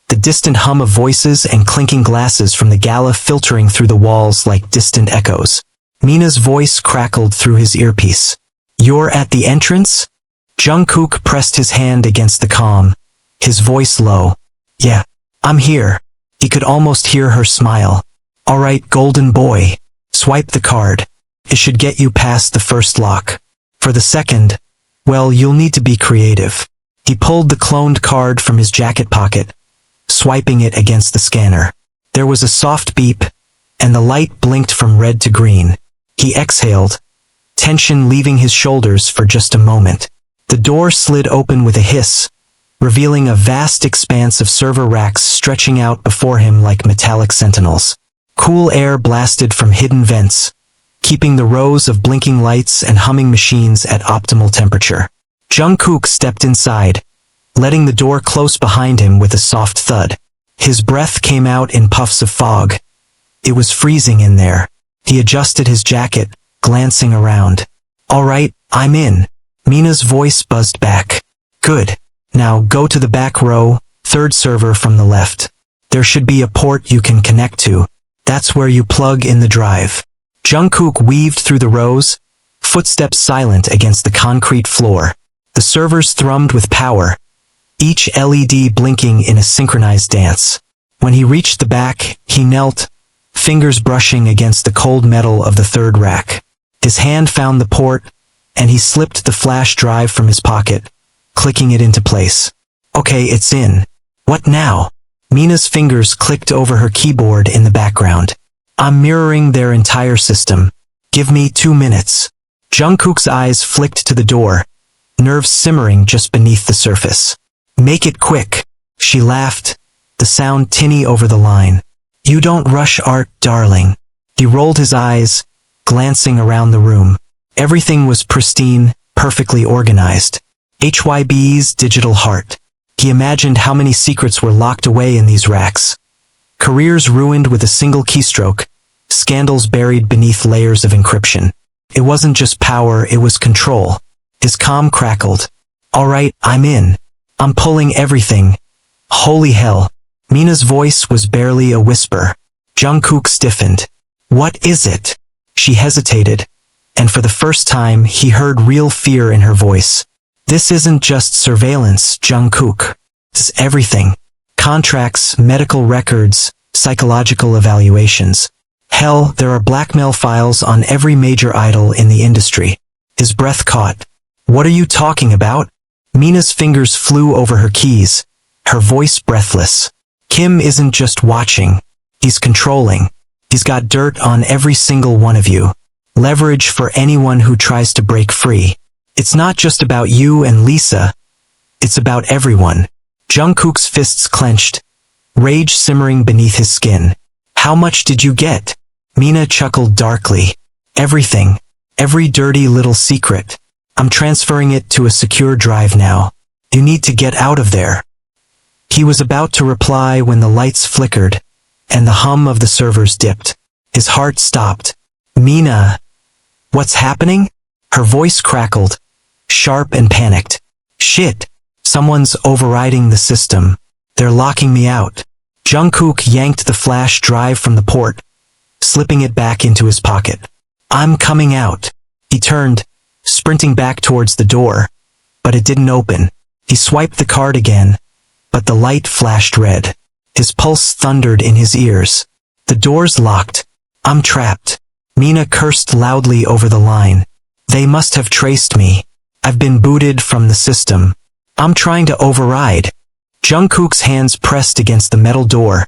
the distant hum of voices and clinking glasses from the gala filtering through the walls like distant echoes. Mina's voice crackled through his earpiece. You're at the entrance? Jungkook pressed his hand against the comm, his voice low. Yeah, I'm here. He could almost hear her smile. All right, golden boy. Swipe the card. It should get you past the first lock. For the second, well, you'll need to be creative. He pulled the cloned card from his jacket pocket, swiping it against the scanner. There was a soft beep, and the light blinked from red to green. He exhaled, tension leaving his shoulders for just a moment. The door slid open with a hiss, revealing a vast expanse of server racks stretching out before him like metallic sentinels. Cool air blasted from hidden vents, keeping the rows of blinking lights and humming machines at optimal temperature. Jungkook stepped inside, letting the door close behind him with a soft thud. His breath came out in puffs of fog. It was freezing in there. He adjusted his jacket, glancing around. "All right, I'm in." Mina's voice buzzed back. "Good. Now go to the back row, third server from the left. There should be a port you can connect to. That's where you plug in the drive." Jungkook weaved through the rows, footsteps silent against the concrete floor. The servers thrummed with power, each LED blinking in a synchronized dance. When he reached the back, he knelt, fingers brushing against the cold metal of the third rack. His hand found the port, and he slipped the flash drive from his pocket, clicking it into place. "Okay, it's in. What now?" Mina's fingers clicked over her keyboard in the background. "I'm mirroring their entire system. Give me 2 minutes." Jungkook's eyes flicked to the door, nerves simmering just beneath the surface. "Make it quick." She laughed, the sound tinny over the line. "You don't rush art, darling." He rolled his eyes, glancing around the room. Everything was pristine, perfectly organized. HYBE's digital heart. He imagined how many secrets were locked away in these racks. Careers ruined with a single keystroke, scandals buried beneath layers of encryption. It wasn't just power, it was control. His calm crackled. "All right, I'm in. I'm pulling everything." Holy hell. Mina's voice was barely a whisper. Jungkook stiffened. "What is it?" She hesitated, and for the first time he heard real fear in her voice. "This isn't just surveillance, Jungkook. It's everything. Contracts, medical records, psychological evaluations. Hell, there are blackmail files on every major idol in the industry." His breath caught. "What are you talking about?" Mina's fingers flew over her keys, her voice breathless. "Kim isn't just watching. He's controlling. He's got dirt on every single one of you. Leverage for anyone who tries to break free. It's not just about you and Lisa. It's about everyone." Jungkook's fists clenched, rage simmering beneath his skin. "How much did you get?" Mina chuckled darkly. "Everything. Every dirty little secret. I'm transferring it to a secure drive now. You need to get out of there." He was about to reply when the lights flickered, and the hum of the servers dipped. His heart stopped. "Mina, what's happening?" Her voice crackled, sharp and panicked. "Shit, someone's overriding the system. They're locking me out." Jungkook yanked the flash drive from the port, slipping it back into his pocket. "I'm coming out." He turned, sprinting back towards the door, but it didn't open. He swiped the card again, but the light flashed red. His pulse thundered in his ears. The door's locked. "I'm trapped." Mina cursed loudly over the line. "They must have traced me. I've been booted from the system. I'm trying to override." Jungkook's hands pressed against the metal door,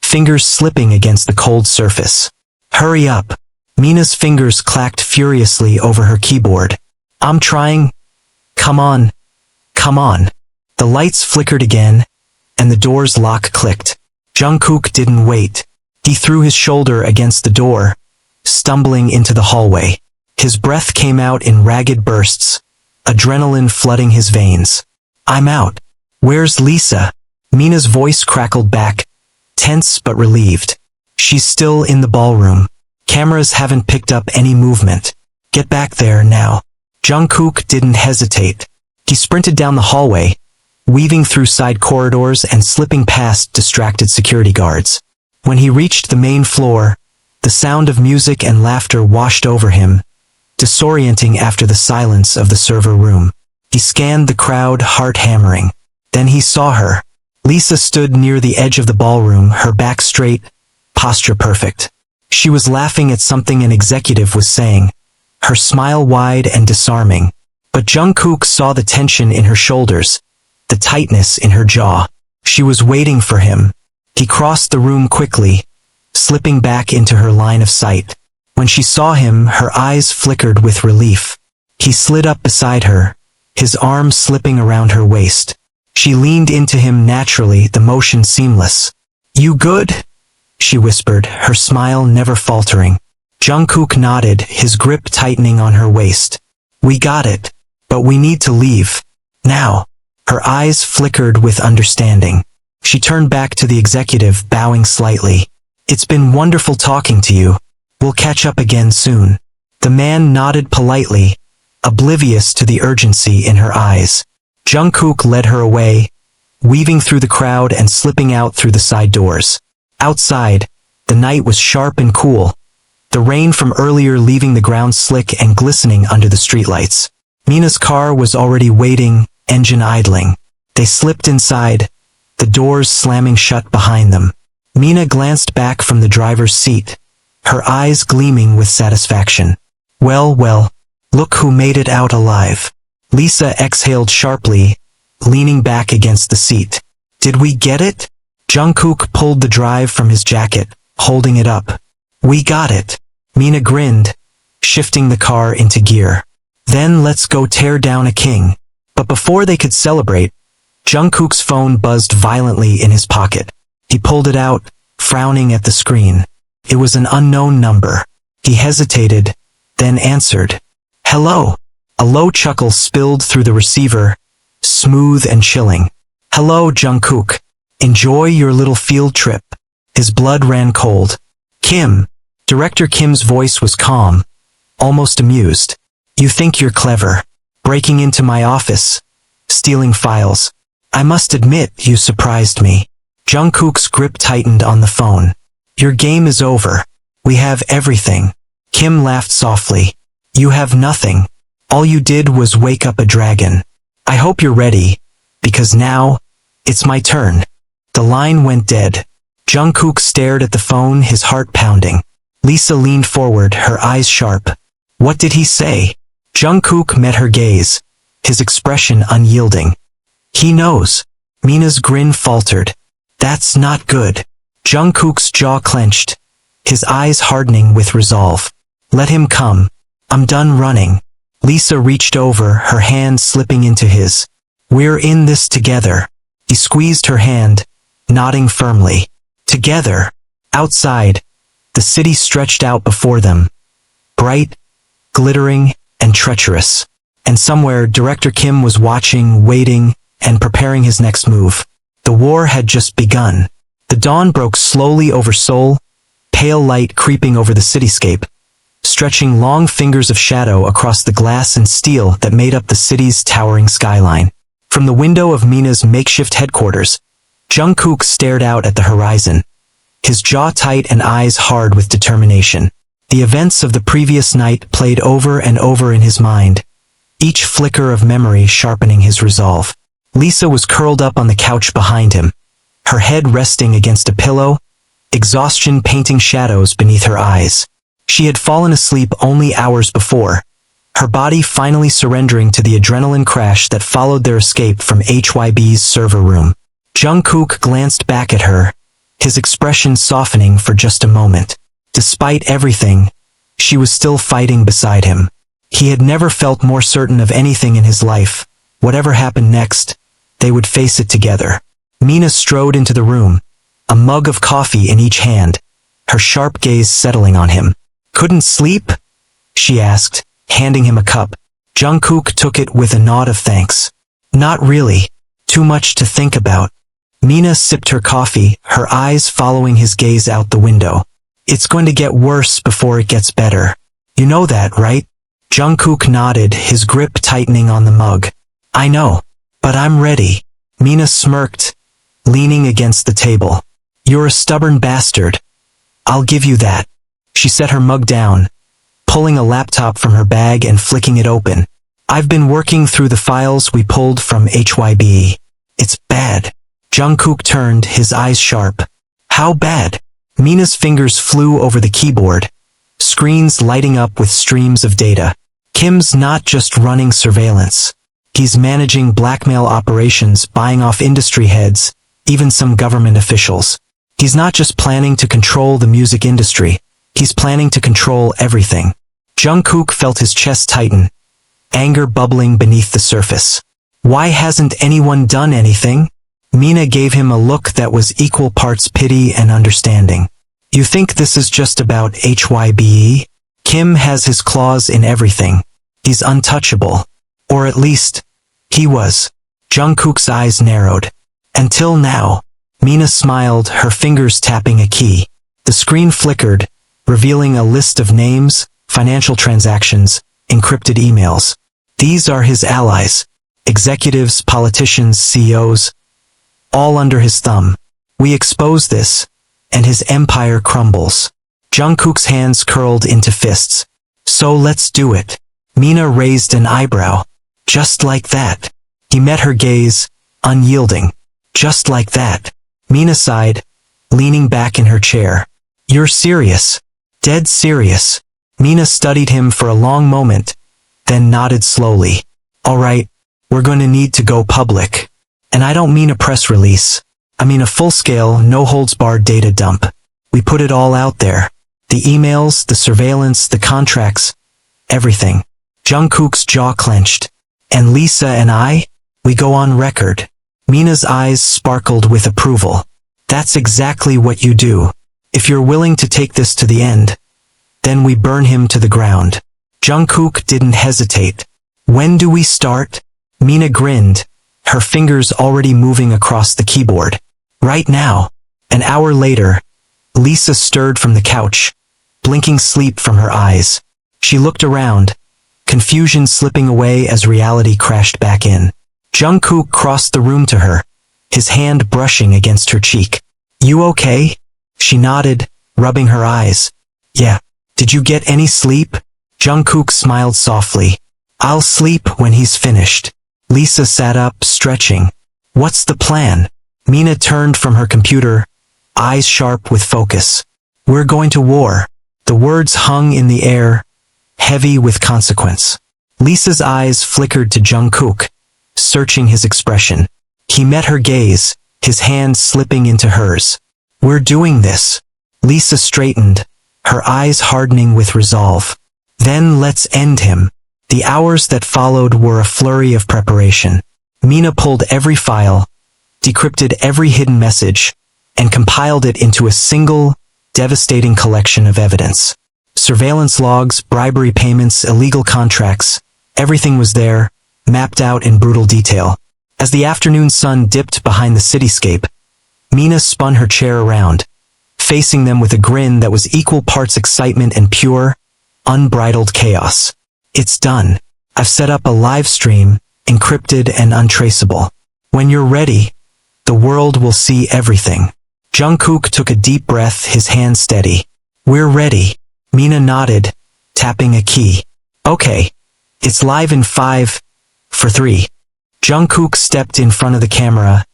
fingers slipping against the cold surface. "Hurry up." Mina's fingers clacked furiously over her keyboard. "I'm trying. Come on. Come on." The lights flickered again, and the door's lock clicked. Jungkook didn't wait. He threw his shoulder against the door, stumbling into the hallway. His breath came out in ragged bursts, adrenaline flooding his veins. "I'm out." "Where's Lisa?" Mina's voice crackled back, tense but relieved. "She's still in the ballroom. Cameras haven't picked up any movement. Get back there now." Jungkook didn't hesitate. He sprinted down the hallway, weaving through side corridors and slipping past distracted security guards. When he reached the main floor, the sound of music and laughter washed over him, disorienting after the silence of the server room. He scanned the crowd, heart hammering. Then he saw her. Lisa stood near the edge of the ballroom, her back straight, posture perfect. She was laughing at something an executive was saying, her smile wide and disarming. But Jungkook saw the tension in her shoulders, the tightness in her jaw. She was waiting for him. He crossed the room quickly, slipping back into her line of sight. When she saw him, her eyes flickered with relief. He slid up beside her, his arm slipping around her waist. She leaned into him naturally, the motion seamless. "You good?" she whispered, her smile never faltering. Jungkook nodded, his grip tightening on her waist. We got it. But we need to leave. Now. Her eyes flickered with understanding. She turned back to the executive, bowing slightly. It's been wonderful talking to you. We'll catch up again soon. The man nodded politely, oblivious to the urgency in her eyes. Jungkook led her away, weaving through the crowd and slipping out through the side doors. Outside, the night was sharp and cool, the rain from earlier leaving the ground slick and glistening under the streetlights. Mina's car was already waiting, engine idling. They slipped inside, the doors slamming shut behind them. Mina glanced back from the driver's seat, her eyes gleaming with satisfaction. Well, look who made it out alive. Lisa exhaled sharply, leaning back against the seat. Did we get it? Jungkook pulled the drive from his jacket, holding it up. We got it. Mina grinned, shifting the car into gear. Then let's go tear down a king. But before they could celebrate, Jungkook's phone buzzed violently in his pocket. He pulled it out, frowning at the screen. It was an unknown number. He hesitated, then answered. Hello. A low chuckle spilled through the receiver, smooth and chilling. Hello, Jungkook. Enjoy your little field trip. His blood ran cold. Kim. Director Kim's voice was calm, almost amused. You think you're clever. Breaking into my office. Stealing files. I must admit, you surprised me. Jungkook's grip tightened on the phone. Your game is over. We have everything. Kim laughed softly. You have nothing. All you did was wake up a dragon. I hope you're ready, because now, it's my turn. The line went dead. Jungkook stared at the phone, his heart pounding. Lisa leaned forward, her eyes sharp. What did he say? Jungkook met her gaze, his expression unyielding. He knows. Mina's grin faltered. That's not good. Jungkook's jaw clenched, his eyes hardening with resolve. Let him come. I'm done running. Lisa reached over, her hand slipping into his. We're in this together. He squeezed her hand, nodding firmly. Together. Outside, the city stretched out before them. Bright, glittering, and treacherous. And somewhere, Director Kim was watching, waiting, and preparing his next move. The war had just begun. The dawn broke slowly over Seoul, pale light creeping over the cityscape, stretching long fingers of shadow across the glass and steel that made up the city's towering skyline. From the window of Mina's makeshift headquarters, Jungkook stared out at the horizon, his jaw tight and eyes hard with determination. The events of the previous night played over and over in his mind, each flicker of memory sharpening his resolve. Lisa was curled up on the couch behind him, her head resting against a pillow, exhaustion painting shadows beneath her eyes. She had fallen asleep only hours before, her body finally surrendering to the adrenaline crash that followed their escape from HYBE's server room. Jungkook glanced back at her, his expression softening for just a moment. Despite everything, she was still fighting beside him. He had never felt more certain of anything in his life. Whatever happened next, they would face it together. Mina strode into the room, a mug of coffee in each hand, her sharp gaze settling on him. Couldn't sleep? She asked, handing him a cup. Jungkook took it with a nod of thanks. Not really. Too much to think about. Mina sipped her coffee, her eyes following his gaze out the window. It's going to get worse before it gets better. You know that, right? Jungkook nodded, his grip tightening on the mug. I know. But I'm ready. Mina smirked, leaning against the table. You're a stubborn bastard. I'll give you that. She set her mug down, pulling a laptop from her bag and flicking it open. I've been working through the files we pulled from HYBE. It's bad. Jungkook turned, his eyes sharp. How bad? Mina's fingers flew over the keyboard, screens lighting up with streams of data. Kim's not just running surveillance. He's managing blackmail operations, buying off industry heads, even some government officials. He's not just planning to control the music industry. He's planning to control everything. Jungkook felt his chest tighten, anger bubbling beneath the surface. Why hasn't anyone done anything? Mina gave him a look that was equal parts pity and understanding. You think this is just about HYBE? Kim has his claws in everything. He's untouchable. Or at least, he was. Jungkook's eyes narrowed. Until now. Mina smiled, her fingers tapping a key. The screen flickered, revealing a list of names, financial transactions, encrypted emails. These are his allies. Executives, politicians, CEOs. All under his thumb. We expose this, and his empire crumbles. Jungkook's hands curled into fists. So let's do it. Mina raised an eyebrow. Just like that. He met her gaze, unyielding. Just like that. Mina sighed, leaning back in her chair. You're serious. Dead serious. Mina studied him for a long moment, then nodded slowly. All right, we're going to need to go public. And I don't mean a press release. I mean a full-scale, no-holds-barred data dump. We put it all out there. The emails, the surveillance, the contracts, everything. Jungkook's jaw clenched. And Lisa and I? We go on record. Mina's eyes sparkled with approval. That's exactly what you do. If you're willing to take this to the end, then we burn him to the ground. Jungkook didn't hesitate. When do we start? Mina grinned, her fingers already moving across the keyboard. Right now. An hour later, Lisa stirred from the couch, blinking sleep from her eyes. She looked around, confusion slipping away as reality crashed back in. Jungkook crossed the room to her, his hand brushing against her cheek. You okay? She nodded, rubbing her eyes. Yeah. Did you get any sleep? Jungkook smiled softly. I'll sleep when he's finished. Lisa sat up, stretching. What's the plan? Mina turned from her computer, eyes sharp with focus. We're going to war. The words hung in the air, heavy with consequence. Lisa's eyes flickered to Jungkook, searching his expression. He met her gaze, his hand slipping into hers. We're doing this. Lisa straightened, her eyes hardening with resolve. Then let's end him. The hours that followed were a flurry of preparation. Mina pulled every file, decrypted every hidden message, and compiled it into a single, devastating collection of evidence. Surveillance logs, bribery payments, illegal contracts, everything was there, mapped out in brutal detail. As the afternoon sun dipped behind the cityscape, Mina spun her chair around, facing them with a grin that was equal parts excitement and pure, unbridled chaos. It's done. I've set up a live stream, encrypted and untraceable. When you're ready, the world will see everything. Jungkook took a deep breath, his hand steady. We're ready. Mina nodded, tapping a key. Okay. It's live in 5, 4, 3. Jungkook stepped in front of the camera,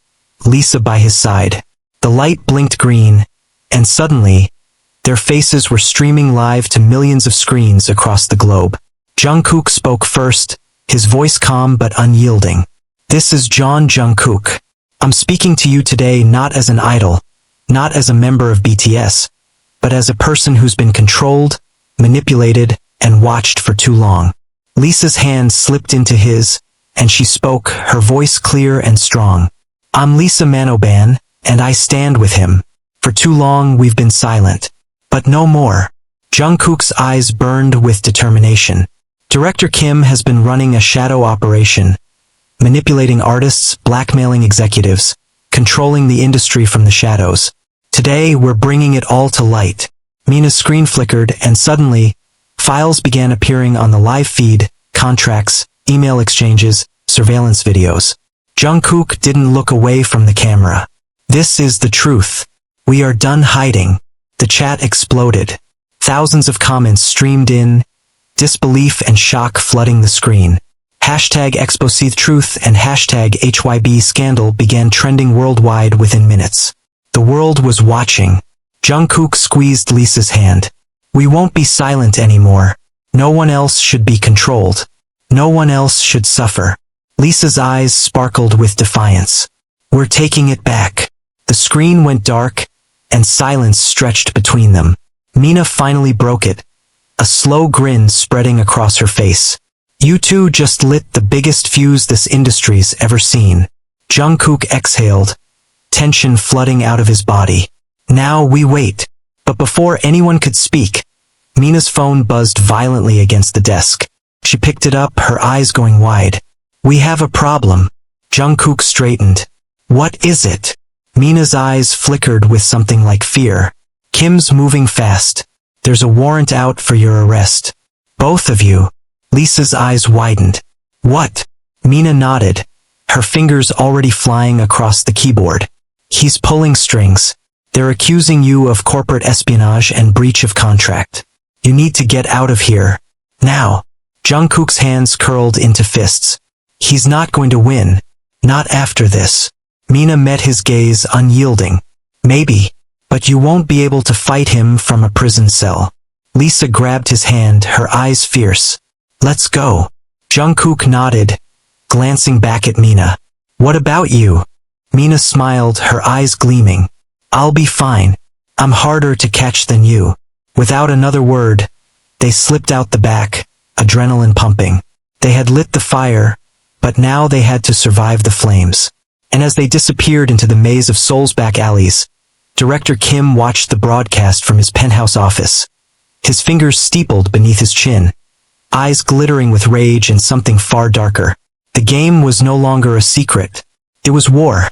Lisa by his side. The light blinked green, and suddenly, their faces were streaming live to millions of screens across the globe. Jungkook spoke first, his voice calm but unyielding. This is Jeon Jungkook. I'm speaking to you today not as an idol, not as a member of BTS, but as a person who's been controlled, manipulated, and watched for too long. Lisa's hand slipped into his, and she spoke, her voice clear and strong. I'm Lisa Manoban, and I stand with him. For too long we've been silent. But no more. Jungkook's eyes burned with determination. Director Kim has been running a shadow operation, manipulating artists, blackmailing executives, controlling the industry from the shadows. Today we're bringing it all to light. Mina's screen flickered, and suddenly, files began appearing on the live feed, contracts, email exchanges, surveillance videos. Jungkook didn't look away from the camera. This is the truth. We are done hiding. The chat exploded. Thousands of comments streamed in, disbelief and shock flooding the screen. Hashtag Exposithe Truth and hashtag HYBE Scandal began trending worldwide within minutes. The world was watching. Jungkook squeezed Lisa's hand. We won't be silent anymore. No one else should be controlled. No one else should suffer. Lisa's eyes sparkled with defiance. We're taking it back. The screen went dark, and silence stretched between them. Mina finally broke it, a slow grin spreading across her face. You two just lit the biggest fuse this industry's ever seen. Jungkook exhaled, tension flooding out of his body. Now we wait. But before anyone could speak, Mina's phone buzzed violently against the desk. She picked it up, her eyes going wide. We have a problem. Jungkook straightened. What is it? Mina's eyes flickered with something like fear. Kim's moving fast. There's a warrant out for your arrest. Both of you. Lisa's eyes widened. What? Mina nodded, her fingers already flying across the keyboard. He's pulling strings. They're accusing you of corporate espionage and breach of contract. You need to get out of here. Now. Jungkook's hands curled into fists. He's not going to win. Not after this. Mina met his gaze, unyielding. Maybe. But you won't be able to fight him from a prison cell. Lisa grabbed his hand, her eyes fierce. Let's go. Jungkook nodded, glancing back at Mina. What about you? Mina smiled, her eyes gleaming. I'll be fine. I'm harder to catch than you. Without another word, they slipped out the back, adrenaline pumping. They had lit the fire, but now they had to survive the flames. And as they disappeared into the maze of Seoul's back alleys, Director Kim watched the broadcast from his penthouse office. His fingers steepled beneath his chin, eyes glittering with rage and something far darker. The game was no longer a secret. It was war.